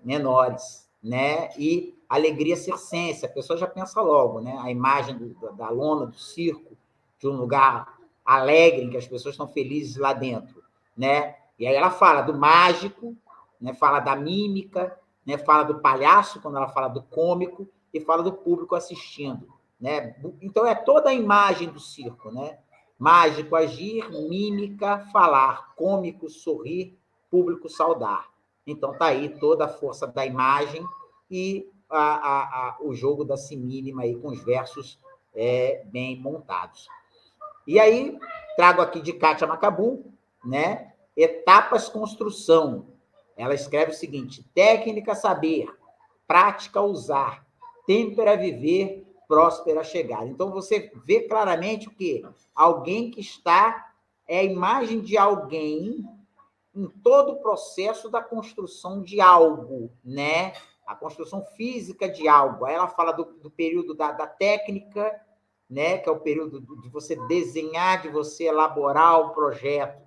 menores, né? E alegria circense, a pessoa já pensa logo, né? A imagem da lona, do circo, de um lugar alegre, em que as pessoas estão felizes lá dentro, né? E aí ela fala do mágico, né? Fala da mímica, né? Fala do palhaço, quando ela fala do cômico, e fala do público assistindo, né? Então, é toda a imagem do circo, né? Mágico, agir, mímica, falar, cômico, sorrir, público, saudar. Então, tá aí toda a força da imagem e o jogo da semínima aí com os versos bem montados. E aí, trago aqui de Kátia Macabu, né? Etapas construção. Ela escreve o seguinte: técnica saber, prática usar, têmpera viver, próspera chegar. Então, você vê claramente o quê? Alguém que está, é a imagem de alguém em todo o processo da construção de algo, né? A construção física de algo. Aí ela fala do período da técnica, né? Que é o período de você desenhar, de você elaborar o projeto.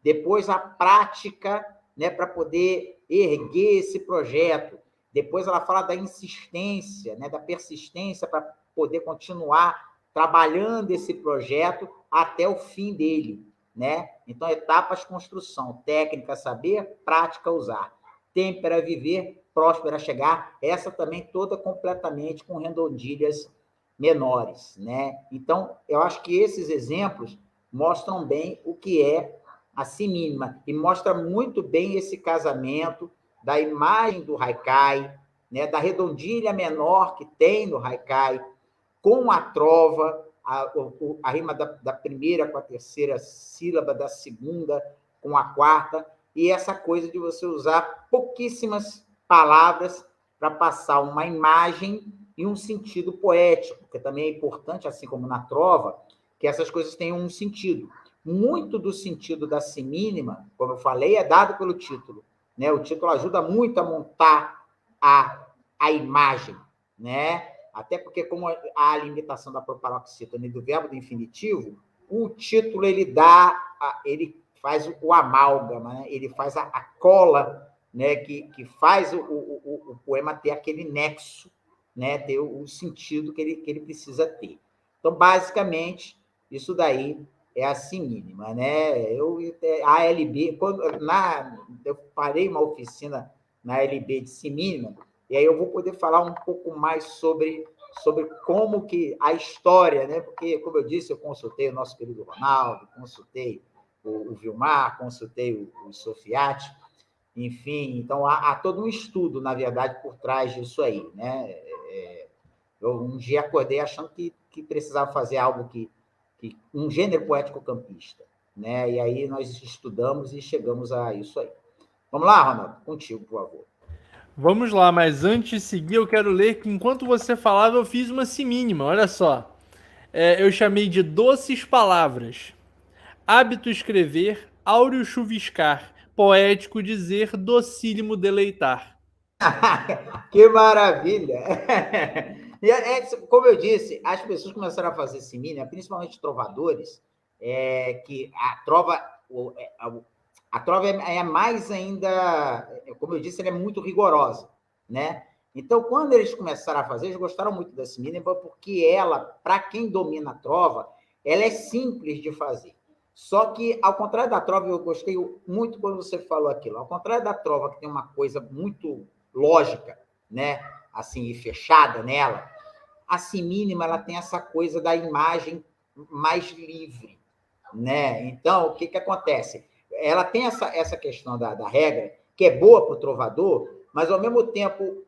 Depois a prática, né? Para poder erguer esse projeto. Depois ela fala da insistência, né? Da persistência para poder continuar trabalhando esse projeto até o fim dele, né? Então, etapas construção, técnica saber, prática usar, têmpera viver, próspera chegar, essa também toda completamente com redondilhas menores, né? Então, eu acho que esses exemplos mostram bem o que é a semínima e mostra muito bem esse casamento da imagem do haikai, né? Da redondilha menor que tem no haikai, com a trova, a rima da primeira com a terceira sílaba, da segunda com a quarta, e essa coisa de você usar pouquíssimas palavras para passar uma imagem e um sentido poético, que também é importante, assim como na trova, que essas coisas tenham um sentido. Muito do sentido da semínima, como eu falei, é dado pelo título, né? O título ajuda muito a montar a imagem, né? Até porque, como há a limitação da proparoxítona e do verbo do infinitivo, o título ele faz o amálgama, né? Ele faz a cola, né? que faz o poema ter aquele nexo, né? Ter o sentido que ele precisa ter. Então, basicamente, isso daí é a semínima, né? A ALB, eu parei uma oficina na ALB de semínima, e aí eu vou poder falar um pouco mais sobre como que a história, né? Porque, como eu disse, eu consultei o nosso querido Ronaldo, consultei o Vilmar, consultei o Sofiati, enfim, então há todo um estudo, na verdade, por trás disso aí, né? Eu um dia acordei achando que precisava fazer algo um gênero poético campista, né? E aí nós estudamos e chegamos a isso aí. Vamos lá, Ronaldo, contigo, por favor. Vamos lá, mas antes de seguir, eu quero ler que enquanto você falava, eu fiz uma semínima, olha só. Eu chamei de doces palavras. Hábito escrever, áureo chuviscar, poético dizer, docílimo deleitar. Que maravilha! E como eu disse, as pessoas começaram a fazer semínima, principalmente trovadores, que a trova é mais ainda, como eu disse, ela é muito rigorosa, né? Então, quando eles começaram a fazer, eles gostaram muito da semínima, porque ela, para quem domina a trova, ela é simples de fazer. Só que, ao contrário da trova, eu gostei muito quando você falou aquilo, ao contrário da trova, que tem uma coisa muito lógica, né? Assim, e fechada nela, a semínima ela tem essa coisa da imagem mais livre, né? Então, o que acontece? Ela tem essa questão da regra, que é boa para o trovador, mas, ao mesmo tempo,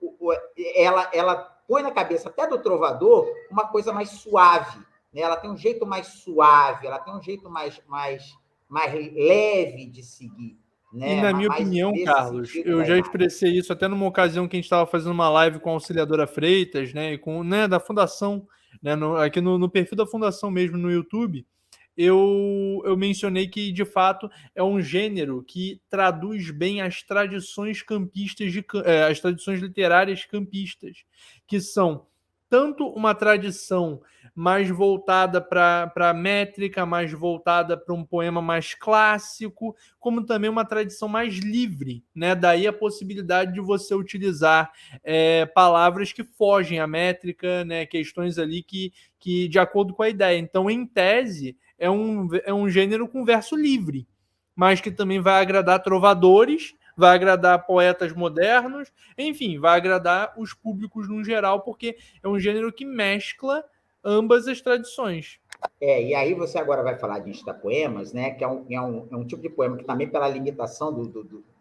ela põe na cabeça até do trovador uma coisa mais suave, né? Ela tem um jeito mais suave, ela tem um jeito mais leve de seguir. Né? E na minha Mas opinião, Carlos, eu já expressei isso até numa ocasião que a gente estava fazendo uma live com a Auxiliadora Freitas, né, e com, né, da Fundação, né, aqui no perfil da Fundação mesmo, no YouTube, eu mencionei que, de fato, é um gênero que traduz bem as tradições campistas, as tradições literárias campistas, que são tanto uma tradição mais voltada para a métrica, mais voltada para um poema mais clássico, como também uma tradição mais livre, né? Daí a possibilidade de você utilizar palavras que fogem à métrica, né? Questões ali que de acordo com a ideia. Então, em tese, é um gênero com verso livre, mas que também vai agradar trovadores, vai agradar poetas modernos, enfim, vai agradar os públicos no geral, porque é um gênero que mescla ambas as tradições. E aí você agora vai falar de instapoemas, né? Que é um tipo de poema que também pela limitação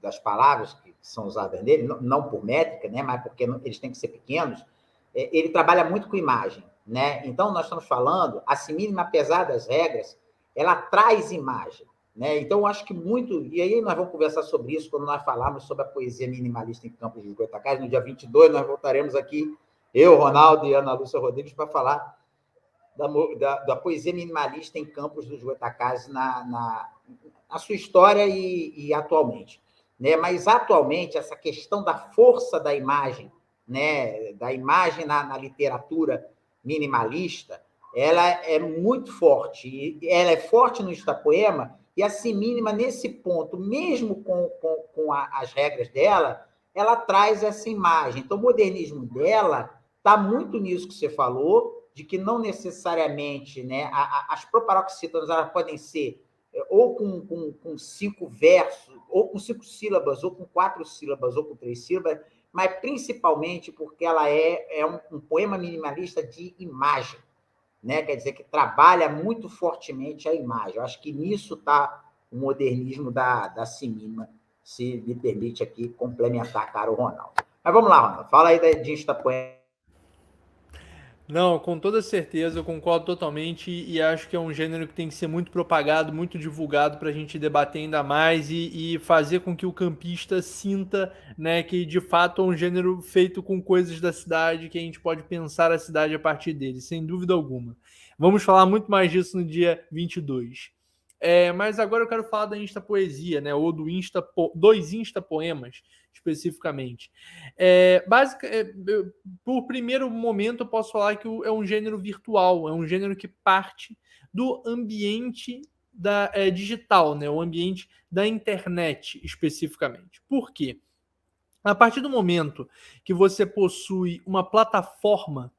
das palavras que são usadas nele, não por métrica, né? Mas porque eles têm que ser pequenos, ele trabalha muito com imagem, né? Então nós estamos falando, a semínima, apesar das regras, ela traz imagem, né? Então eu acho que muito, e aí nós vamos conversar sobre isso quando nós falarmos sobre a poesia minimalista em Campos dos Goytacazes, no dia 22 nós voltaremos aqui, eu, Ronaldo e Ana Lúcia Rodrigues, para falar da poesia minimalista em Campos dos Goytacazes na sua história e atualmente, né? Mas atualmente essa questão da força da imagem, né? Da imagem na literatura minimalista, ela é muito forte, e ela é forte no instapoema, e a semínima nesse ponto, mesmo com as regras dela, ela traz essa imagem. Então o modernismo dela está muito nisso que você falou, de que não necessariamente, né, as proparoxítonas elas podem ser ou com 5 versos, ou com 5 sílabas, ou com 4 sílabas, ou com 3 sílabas, mas principalmente porque ela é um poema minimalista de imagem, né? Quer dizer, que trabalha muito fortemente a imagem. Eu acho que nisso está o modernismo da semínima, se me permite aqui complementar, caro Ronaldo. Mas vamos lá, Ronaldo, fala aí de instapoema. Não, com toda certeza, eu concordo totalmente e acho que é um gênero que tem que ser muito propagado, muito divulgado para a gente debater ainda mais e fazer com que o campista sinta, né, que de fato é um gênero feito com coisas da cidade, que a gente pode pensar a cidade a partir dele, sem dúvida alguma. Vamos falar muito mais disso no dia 22. Mas agora eu quero falar da Insta Poesia, né, ou dos Insta Poemas, especificamente. Por primeiro momento, eu posso falar que é um gênero virtual, é um gênero que parte do ambiente digital, né, o ambiente da internet, especificamente. Por quê? A partir do momento que você possui uma plataforma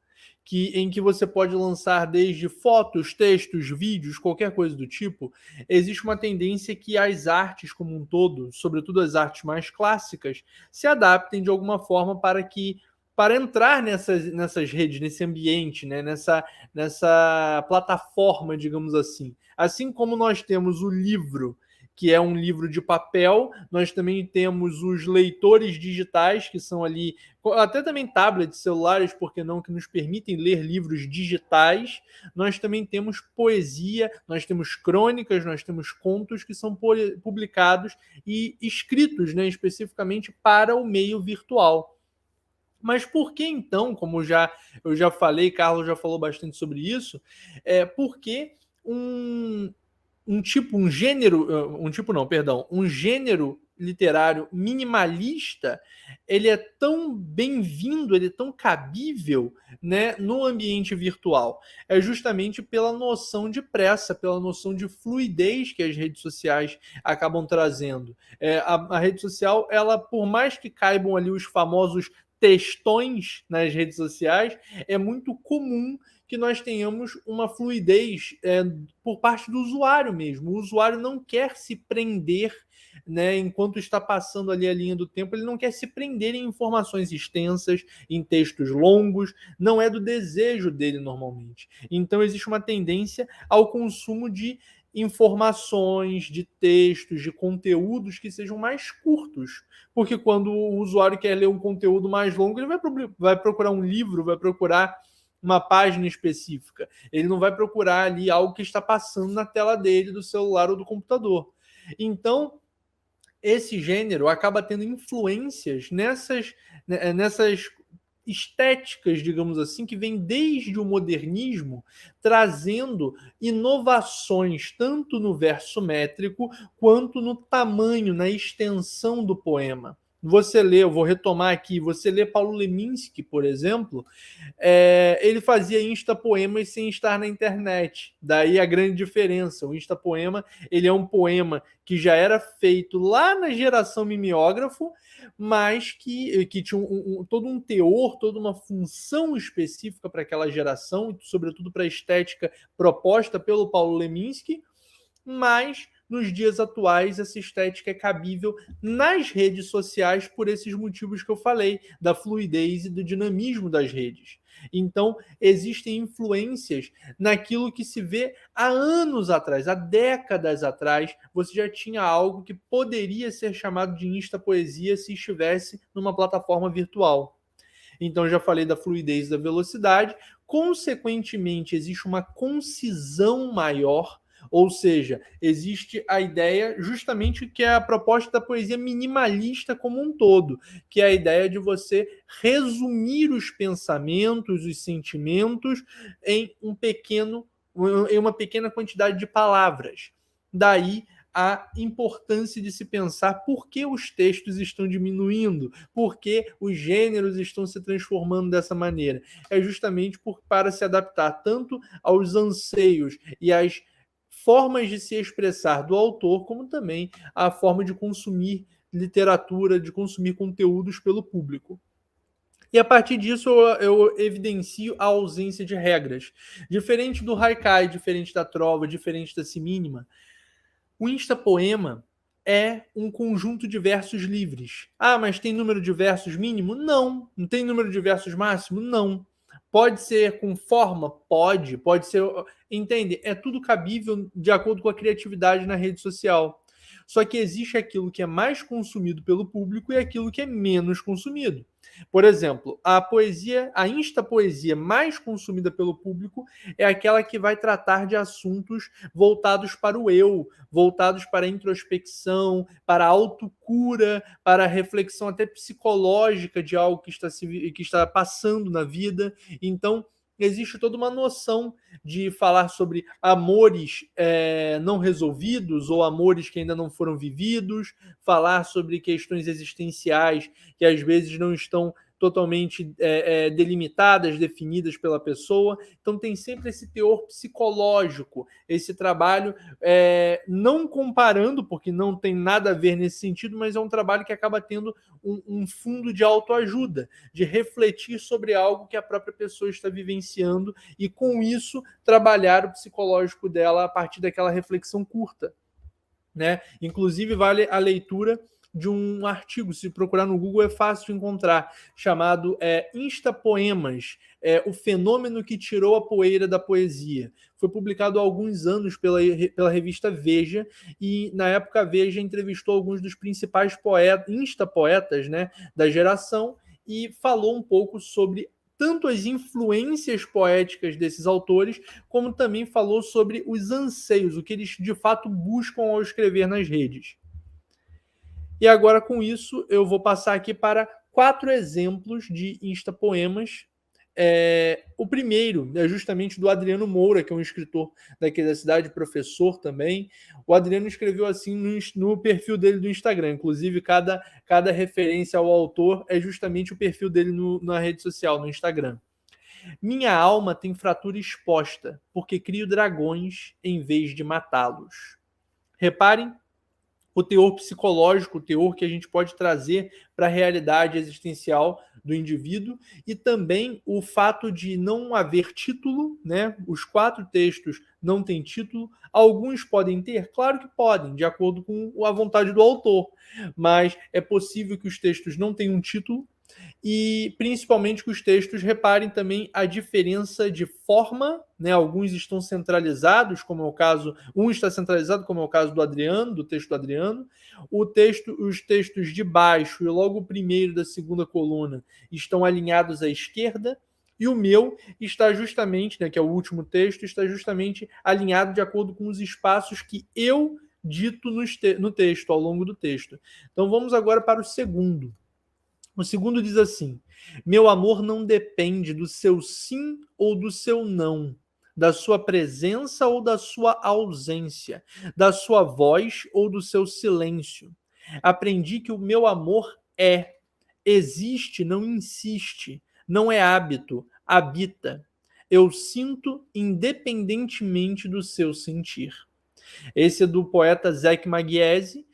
em que você pode lançar desde fotos, textos, vídeos, qualquer coisa do tipo, existe uma tendência que as artes como um todo, sobretudo as artes mais clássicas, se adaptem de alguma forma para entrar nessas redes, nesse ambiente, né? nessa plataforma, digamos assim. Assim como nós temos o livro, que é um livro de papel, nós também temos os leitores digitais, que são ali, até também tablets, celulares, por que não, que nos permitem ler livros digitais. Nós também temos poesia, nós temos crônicas, nós temos contos que são publicados e escritos, né, especificamente para o meio virtual. Mas por que então, como eu já falei, Carlos já falou bastante sobre isso, por que um gênero literário minimalista, ele é tão bem-vindo, ele é tão cabível, né, no ambiente virtual? É justamente pela noção de pressa, pela noção de fluidez que as redes sociais acabam trazendo. A rede social, ela, por mais que caibam ali os famosos textões nas redes sociais, é muito comum que nós tenhamos uma fluidez por parte do usuário mesmo. O usuário não quer se prender, né, enquanto está passando ali a linha do tempo, ele não quer se prender em informações extensas, em textos longos, não é do desejo dele normalmente. Então existe uma tendência ao consumo de informações, de textos, de conteúdos que sejam mais curtos. Porque quando o usuário quer ler um conteúdo mais longo, ele vai procurar um livro, vai procurar uma página específica. Ele não vai procurar ali algo que está passando na tela dele, do celular ou do computador. Então, esse gênero acaba tendo influências nessas estéticas, digamos assim, que vem desde o modernismo, trazendo inovações tanto no verso métrico quanto no tamanho, na extensão do poema. você lê, eu vou retomar aqui, você lê Paulo Leminski, por exemplo, ele fazia instapoemas sem estar na internet. Daí a grande diferença. O instapoema, ele é um poema que já era feito lá na geração mimeógrafo, mas que tinha todo um teor, toda uma função específica para aquela geração, e sobretudo para a estética proposta pelo Paulo Leminski, mas nos dias atuais essa estética é cabível nas redes sociais por esses motivos que eu falei, da fluidez e do dinamismo das redes. Então, existem influências naquilo que se vê há anos atrás, há décadas atrás, você já tinha algo que poderia ser chamado de instapoesia se estivesse numa plataforma virtual. Então, já falei da fluidez e da velocidade, consequentemente, existe uma concisão maior, ou seja, existe a ideia justamente que é a proposta da poesia minimalista como um todo, que é a ideia de você resumir os pensamentos, os sentimentos em uma pequena quantidade de palavras. Daí a importância de se pensar por que os textos estão diminuindo, por que os gêneros estão se transformando dessa maneira. É justamente para se adaptar tanto aos anseios e às formas de se expressar do autor, como também a forma de consumir literatura, de consumir conteúdos pelo público. E a partir disso eu evidencio a ausência de regras. Diferente do haikai, diferente da trova, diferente da simínima, o instapoema é um conjunto de versos livres. Ah, mas tem número de versos mínimo? Não. Não tem número de versos máximo? Não. Pode ser com forma? Pode. Pode ser... Entende? É tudo cabível de acordo com a criatividade na rede social. Só que existe aquilo que é mais consumido pelo público e aquilo que é menos consumido. Por exemplo, a instapoesia mais consumida pelo público é aquela que vai tratar de assuntos voltados para o eu, voltados para a introspecção, para a autocura, para a reflexão até psicológica de algo que está passando na vida. Então, existe toda uma noção de falar sobre amores não resolvidos ou amores que ainda não foram vividos, falar sobre questões existenciais que às vezes não estão totalmente delimitadas, definidas pela pessoa. Então tem sempre esse teor psicológico, esse trabalho, não comparando, porque não tem nada a ver nesse sentido, mas é um trabalho que acaba tendo um fundo de autoajuda, de refletir sobre algo que a própria pessoa está vivenciando e, com isso, trabalhar o psicológico dela a partir daquela reflexão curta, né? Inclusive, vale a leitura de um artigo, se procurar no Google é fácil de encontrar, chamado Instapoemas, o fenômeno que tirou a poeira da poesia. Foi publicado há alguns anos pela revista Veja, e na época a Veja entrevistou alguns dos principais instapoetas, né, da geração, e falou um pouco sobre tanto as influências poéticas desses autores, como também falou sobre os anseios, o que eles de fato buscam ao escrever nas redes. E agora, com isso, eu vou passar aqui para 4 exemplos de instapoemas. O primeiro é justamente do Adriano Moura, que é um escritor daqui da cidade, professor também. O Adriano escreveu assim no perfil dele do Instagram. Inclusive, cada referência ao autor é justamente o perfil dele na rede social, no Instagram. Minha alma tem fratura exposta, porque crio dragões em vez de matá-los. Reparem o teor psicológico, o teor que a gente pode trazer para a realidade existencial do indivíduo, e também o fato de não haver título, né? Os 4 textos não têm título. Alguns podem ter? Claro que podem, de acordo com a vontade do autor, mas é possível que os textos não tenham título, e principalmente que os textos reparem também a diferença de forma, né? Alguns estão centralizados, como é o caso, um está centralizado, como é o caso do Adriano, do texto do Adriano. Os textos de baixo e logo o primeiro da segunda coluna estão alinhados à esquerda, e o meu está justamente, né, que é o último texto, está justamente alinhado de acordo com os espaços que eu dito no texto, ao longo do texto. Então vamos agora para o segundo. O segundo diz assim: meu amor não depende do seu sim ou do seu não, da sua presença ou da sua ausência, da sua voz ou do seu silêncio. Aprendi que o meu amor é. Existe, não insiste. Não é hábito, habita. Eu sinto independentemente do seu sentir. Esse é do poeta Zeke Maguiese,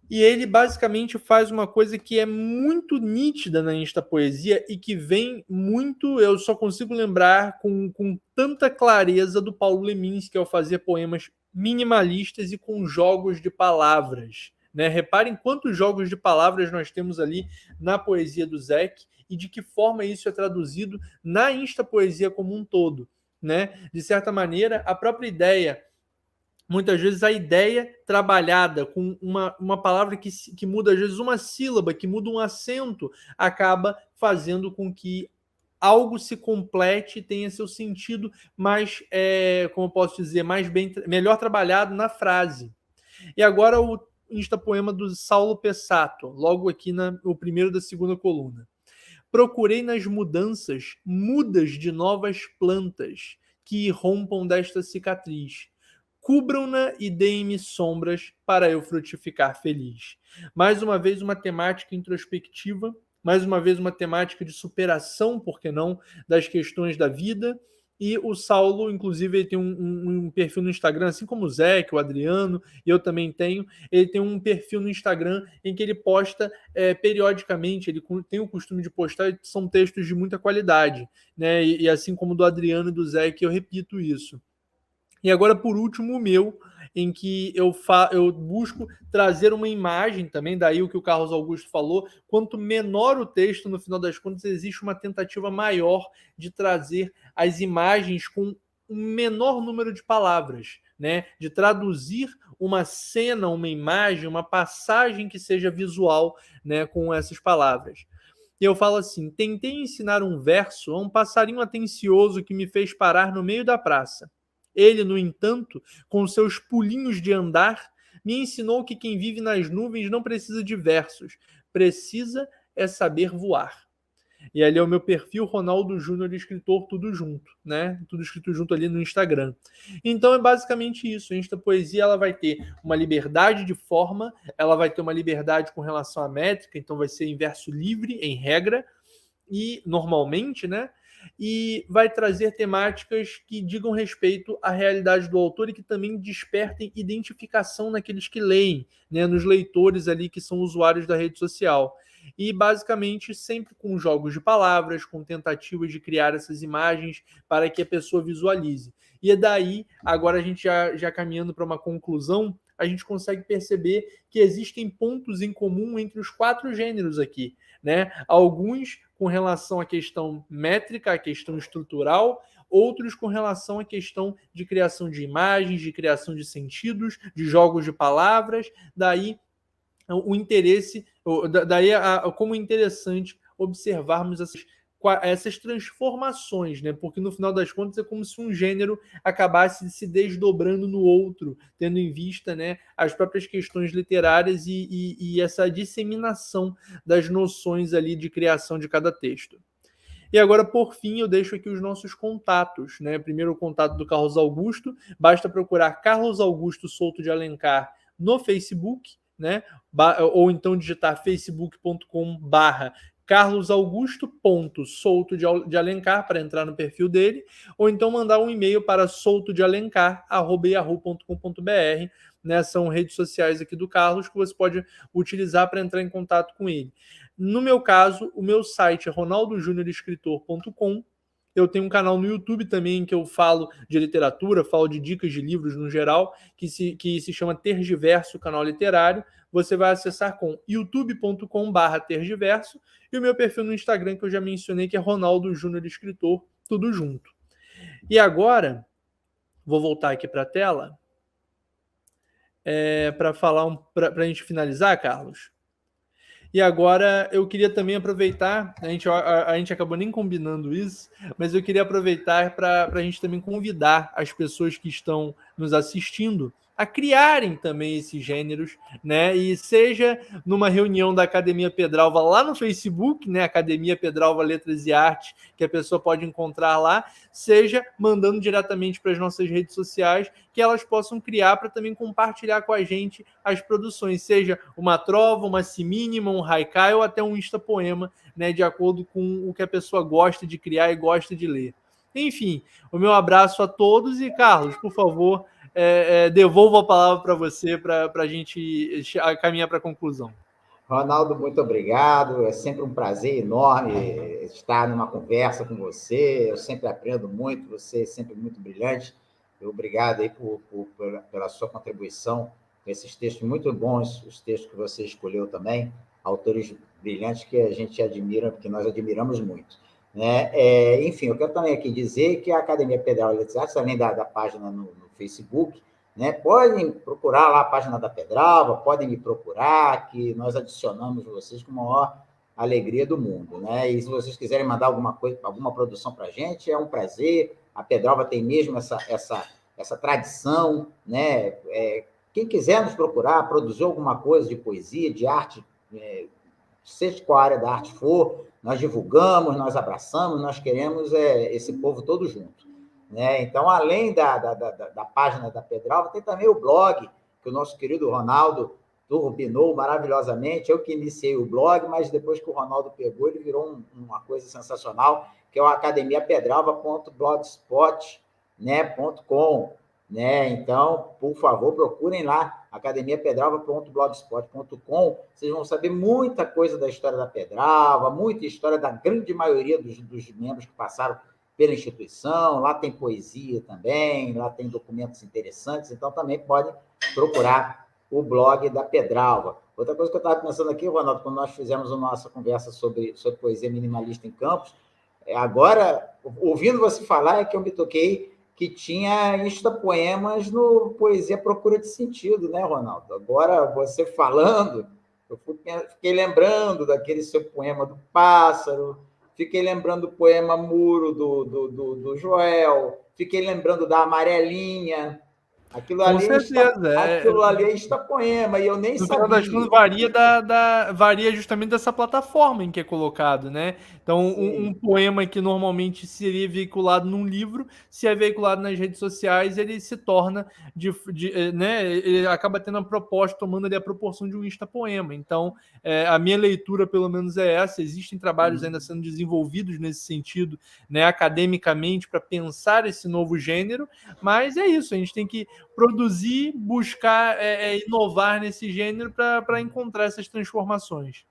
e ele basicamente faz uma coisa que é muito nítida na instapoesia e que vem muito, eu só consigo lembrar com tanta clareza do Paulo Leminski ao fazer poemas minimalistas e com jogos de palavras. Né? Reparem quantos jogos de palavras nós temos ali na poesia do Zeke e de que forma isso é traduzido na instapoesia como um todo. Né? De certa maneira, a própria ideia, muitas vezes a ideia trabalhada com uma palavra que muda, às vezes, uma sílaba, que muda um acento, acaba fazendo com que algo se complete e tenha seu sentido mais, como eu posso dizer, melhor trabalhado na frase. E agora o instapoema do Saulo Pessato, logo aqui no primeiro da segunda coluna. Procurei nas mudanças mudas de novas plantas que irrompam desta cicatriz. Cubram-na e deem-me sombras para eu frutificar feliz. Mais uma vez uma temática introspectiva, mais uma vez uma temática de superação, por que não, das questões da vida. E o Saulo, inclusive, ele tem um perfil no Instagram, assim como o Zé, que o Adriano, e eu também tenho. Ele tem um perfil no Instagram em que ele posta periodicamente, ele tem o costume de postar, são textos de muita qualidade, né? E assim como do Adriano e do Zé, que eu repito isso. E agora, por último, o meu, em que eu busco trazer uma imagem também, daí o que o Carlos Augusto falou, quanto menor o texto, no final das contas, existe uma tentativa maior de trazer as imagens com um menor número de palavras, né? De traduzir uma cena, uma imagem, uma passagem que seja visual, né, com essas palavras. E eu falo assim: tentei ensinar um verso a um passarinho atencioso que me fez parar no meio da praça. Ele, no entanto, com seus pulinhos de andar, me ensinou que quem vive nas nuvens não precisa de versos, precisa é saber voar. E ali é o meu perfil, Ronaldo Júnior Escritor, tudo junto, né? Tudo escrito junto ali no Instagram. Então é basicamente isso. A Instapoesia, ela vai ter uma liberdade de forma, ela vai ter uma liberdade com relação à métrica, então vai ser em verso livre, em regra, e normalmente, né? E vai trazer temáticas que digam respeito à realidade do autor e que também despertem identificação naqueles que leem, né, nos leitores ali que são usuários da rede social. E basicamente sempre com jogos de palavras, com tentativas de criar essas imagens para que a pessoa visualize. E é daí, agora a gente já caminhando para uma conclusão, a gente consegue perceber que existem pontos em comum entre os 4 gêneros aqui, né? Alguns com relação à questão métrica, à questão estrutural, outros com relação à questão de criação de imagens, de criação de sentidos, de jogos de palavras, daí o interesse, daí como interessante observarmos essas transformações, né? Porque no final das contas é como se um gênero acabasse se desdobrando no outro, tendo em vista, né, as próprias questões literárias e essa disseminação das noções ali de criação de cada texto. E agora, por fim, eu deixo aqui os nossos contatos, né? Primeiro o contato do Carlos Augusto, basta procurar Carlos Augusto Souto de Alencar no Facebook, né? Ou então digitar facebook.com/, carlosaugusto.souto de Alencar para entrar no perfil dele, ou então mandar um e-mail para soutodealencar@yahoo.com.br, né? São redes sociais aqui do Carlos que você pode utilizar para entrar em contato com ele. No meu caso, o meu site é ronaldojuniorescritor.com. Eu tenho um canal no YouTube também em que eu falo de literatura, falo de dicas de livros no geral, que se chama Tergiverso, canal literário. Você vai acessar com youtube.com/tergiverso e o meu perfil no Instagram que eu já mencionei, que é Ronaldo Júnior Escritor, tudo junto. E agora, vou voltar aqui para a tela para falar, para a gente finalizar, Carlos. E agora eu queria também aproveitar, a gente acabou nem combinando isso, mas eu queria aproveitar para a gente também convidar as pessoas que estão nos assistindo a criarem também esses gêneros, né? E seja numa reunião da Academia Pedralva lá no Facebook, né? Academia Pedralva Letras e Artes, que a pessoa pode encontrar lá, seja mandando diretamente para as nossas redes sociais, que elas possam criar para também compartilhar com a gente as produções, seja uma trova, uma semínima, um haikai ou até um instapoema, né? De acordo com o que a pessoa gosta de criar e gosta de ler. Enfim, o meu abraço a todos e, Carlos, por favor, devolvo a palavra para você para a gente caminhar para a conclusão. Ronaldo, muito obrigado. É sempre um prazer enorme estar numa conversa com você. Eu sempre aprendo muito, você é sempre muito brilhante. Obrigado aí pela sua contribuição com esses textos muito bons, os textos que você escolheu também, autores brilhantes que a gente admira, que nós admiramos muito. Né? Enfim, eu quero também aqui dizer que a Academia Pedral de Letras e Artes, além da página no Facebook, né? Podem procurar lá a página da Pedralva, podem me procurar, que nós adicionamos vocês com a maior alegria do mundo. Né? E se vocês quiserem mandar alguma coisa, alguma produção para a gente, é um prazer. A Pedralva tem mesmo essa tradição. Né? Quem quiser nos procurar, produzir alguma coisa de poesia, de arte, seja qual área da arte for, nós divulgamos, nós abraçamos, nós queremos esse povo todo junto. Né? Então, além da página da Pedralva, tem também o blog, que o nosso querido Ronaldo turbinou maravilhosamente. Eu que iniciei o blog, mas depois que o Ronaldo pegou, ele virou uma coisa sensacional, que é o academiapedralva.blogspot.com. Né? Então, por favor, procurem lá, academiapedralva.blogspot.com. Vocês vão saber muita coisa da história da Pedralva, muita história da grande maioria dos membros que passaram pela instituição. Lá tem poesia também, lá tem documentos interessantes, então também podem procurar o blog da Pedralva. Outra coisa que eu estava pensando aqui, Ronaldo, quando nós fizemos a nossa conversa sobre poesia minimalista em Campos, agora, ouvindo você falar, é que eu me toquei que tinha instapoemas no Poesia Procura de Sentido, né, Ronaldo? Agora, você falando, eu fiquei lembrando daquele seu poema do pássaro, fiquei lembrando do poema Muro do Joel, fiquei lembrando da Amarelinha. Aquilo ali é instapoema, e eu nem no sabia. final das contas, varia justamente dessa plataforma em que é colocado, né? Então, um poema que normalmente seria veiculado num livro, se é veiculado nas redes sociais, ele se torna né? Ele acaba tendo a proposta, tomando ali a proporção de um instapoema. Então, a minha leitura, pelo menos, é essa. Existem trabalhos ainda sendo desenvolvidos nesse sentido, né, academicamente, para pensar esse novo gênero, mas é isso, a gente tem que produzir, buscar inovar nesse gênero para encontrar essas transformações.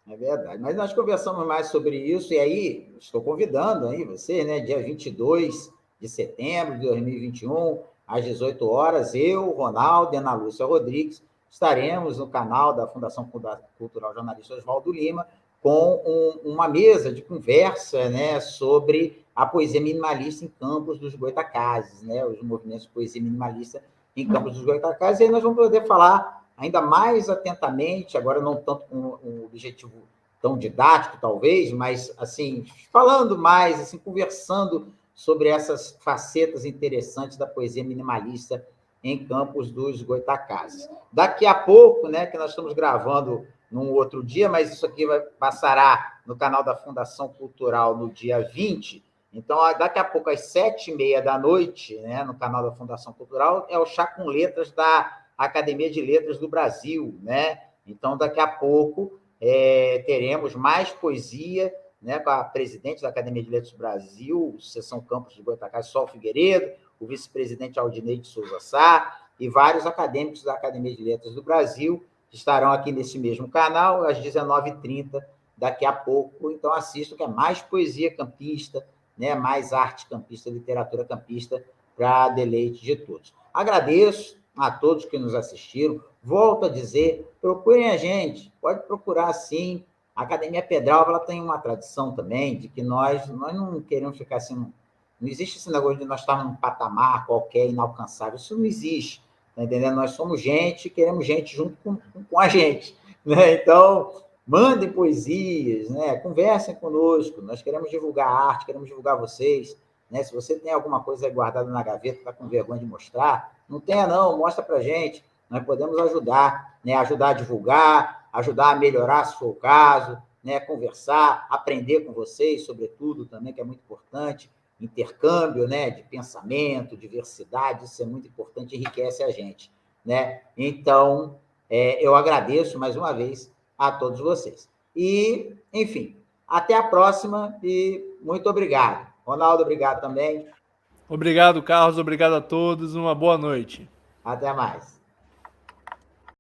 É verdade, mas nós conversamos mais sobre isso, e aí estou convidando aí vocês, né, dia 22 de setembro de 2021, às 18 horas, eu, Ronaldo e Ana Lúcia Rodrigues, estaremos no canal da Fundação Cultural Jornalista Oswaldo Lima, com uma mesa de conversa, né, sobre a poesia minimalista em Campos dos Goytacazes, né, os movimentos de poesia minimalista em Campos dos Goytacazes, e aí nós vamos poder falar ainda mais atentamente, agora não tanto com um objetivo tão didático, talvez, mas, assim, falando mais, assim, conversando sobre essas facetas interessantes da poesia minimalista em Campos dos Goytacazes. Daqui a pouco, né, que nós estamos gravando num outro dia, mas isso aqui passará no canal da Fundação Cultural no dia 20, então, daqui a pouco, às 7h30 da noite, né, no canal da Fundação Cultural, é o Chá com Letras da Academia de Letras do Brasil, né? Então, daqui a pouco, teremos mais poesia, né, com a presidente da Academia de Letras do Brasil, Seção Campos de Goytacazes, Sol Figueiredo, o vice-presidente Aldinei de Souza Sá, e vários acadêmicos da Academia de Letras do Brasil, que estarão aqui nesse mesmo canal, às 19h30, daqui a pouco. Então, assistam, que é mais poesia campista, né, mais arte campista, literatura campista, para deleite de todos. Agradeço a todos que nos assistiram. Volto a dizer, procurem a gente, pode procurar sim. A Academia Pedralva, ela tem uma tradição também de que nós não queremos ficar assim, não existe esse negócio de nós estarmos num patamar qualquer inalcançável, isso não existe, tá entendendo? Nós somos gente, queremos gente junto com a gente, né? Então, mandem poesias, né? Conversem conosco, nós queremos divulgar a arte, queremos divulgar vocês, né? Se você tem alguma coisa guardada na gaveta, está com vergonha de mostrar, Não tenha não, mostra para a gente. Nós podemos ajudar, né? Ajudar a divulgar, ajudar a melhorar, se for o caso, né? Conversar, aprender com vocês, sobretudo, também, que é muito importante. Intercâmbio, né? De pensamento, diversidade, isso é muito importante, enriquece a gente, né? Então, eu agradeço mais uma vez a todos vocês. E, enfim, até a próxima e muito obrigado. Ronaldo, obrigado também. Obrigado, Carlos. Obrigado a todos. Uma boa noite. Até mais.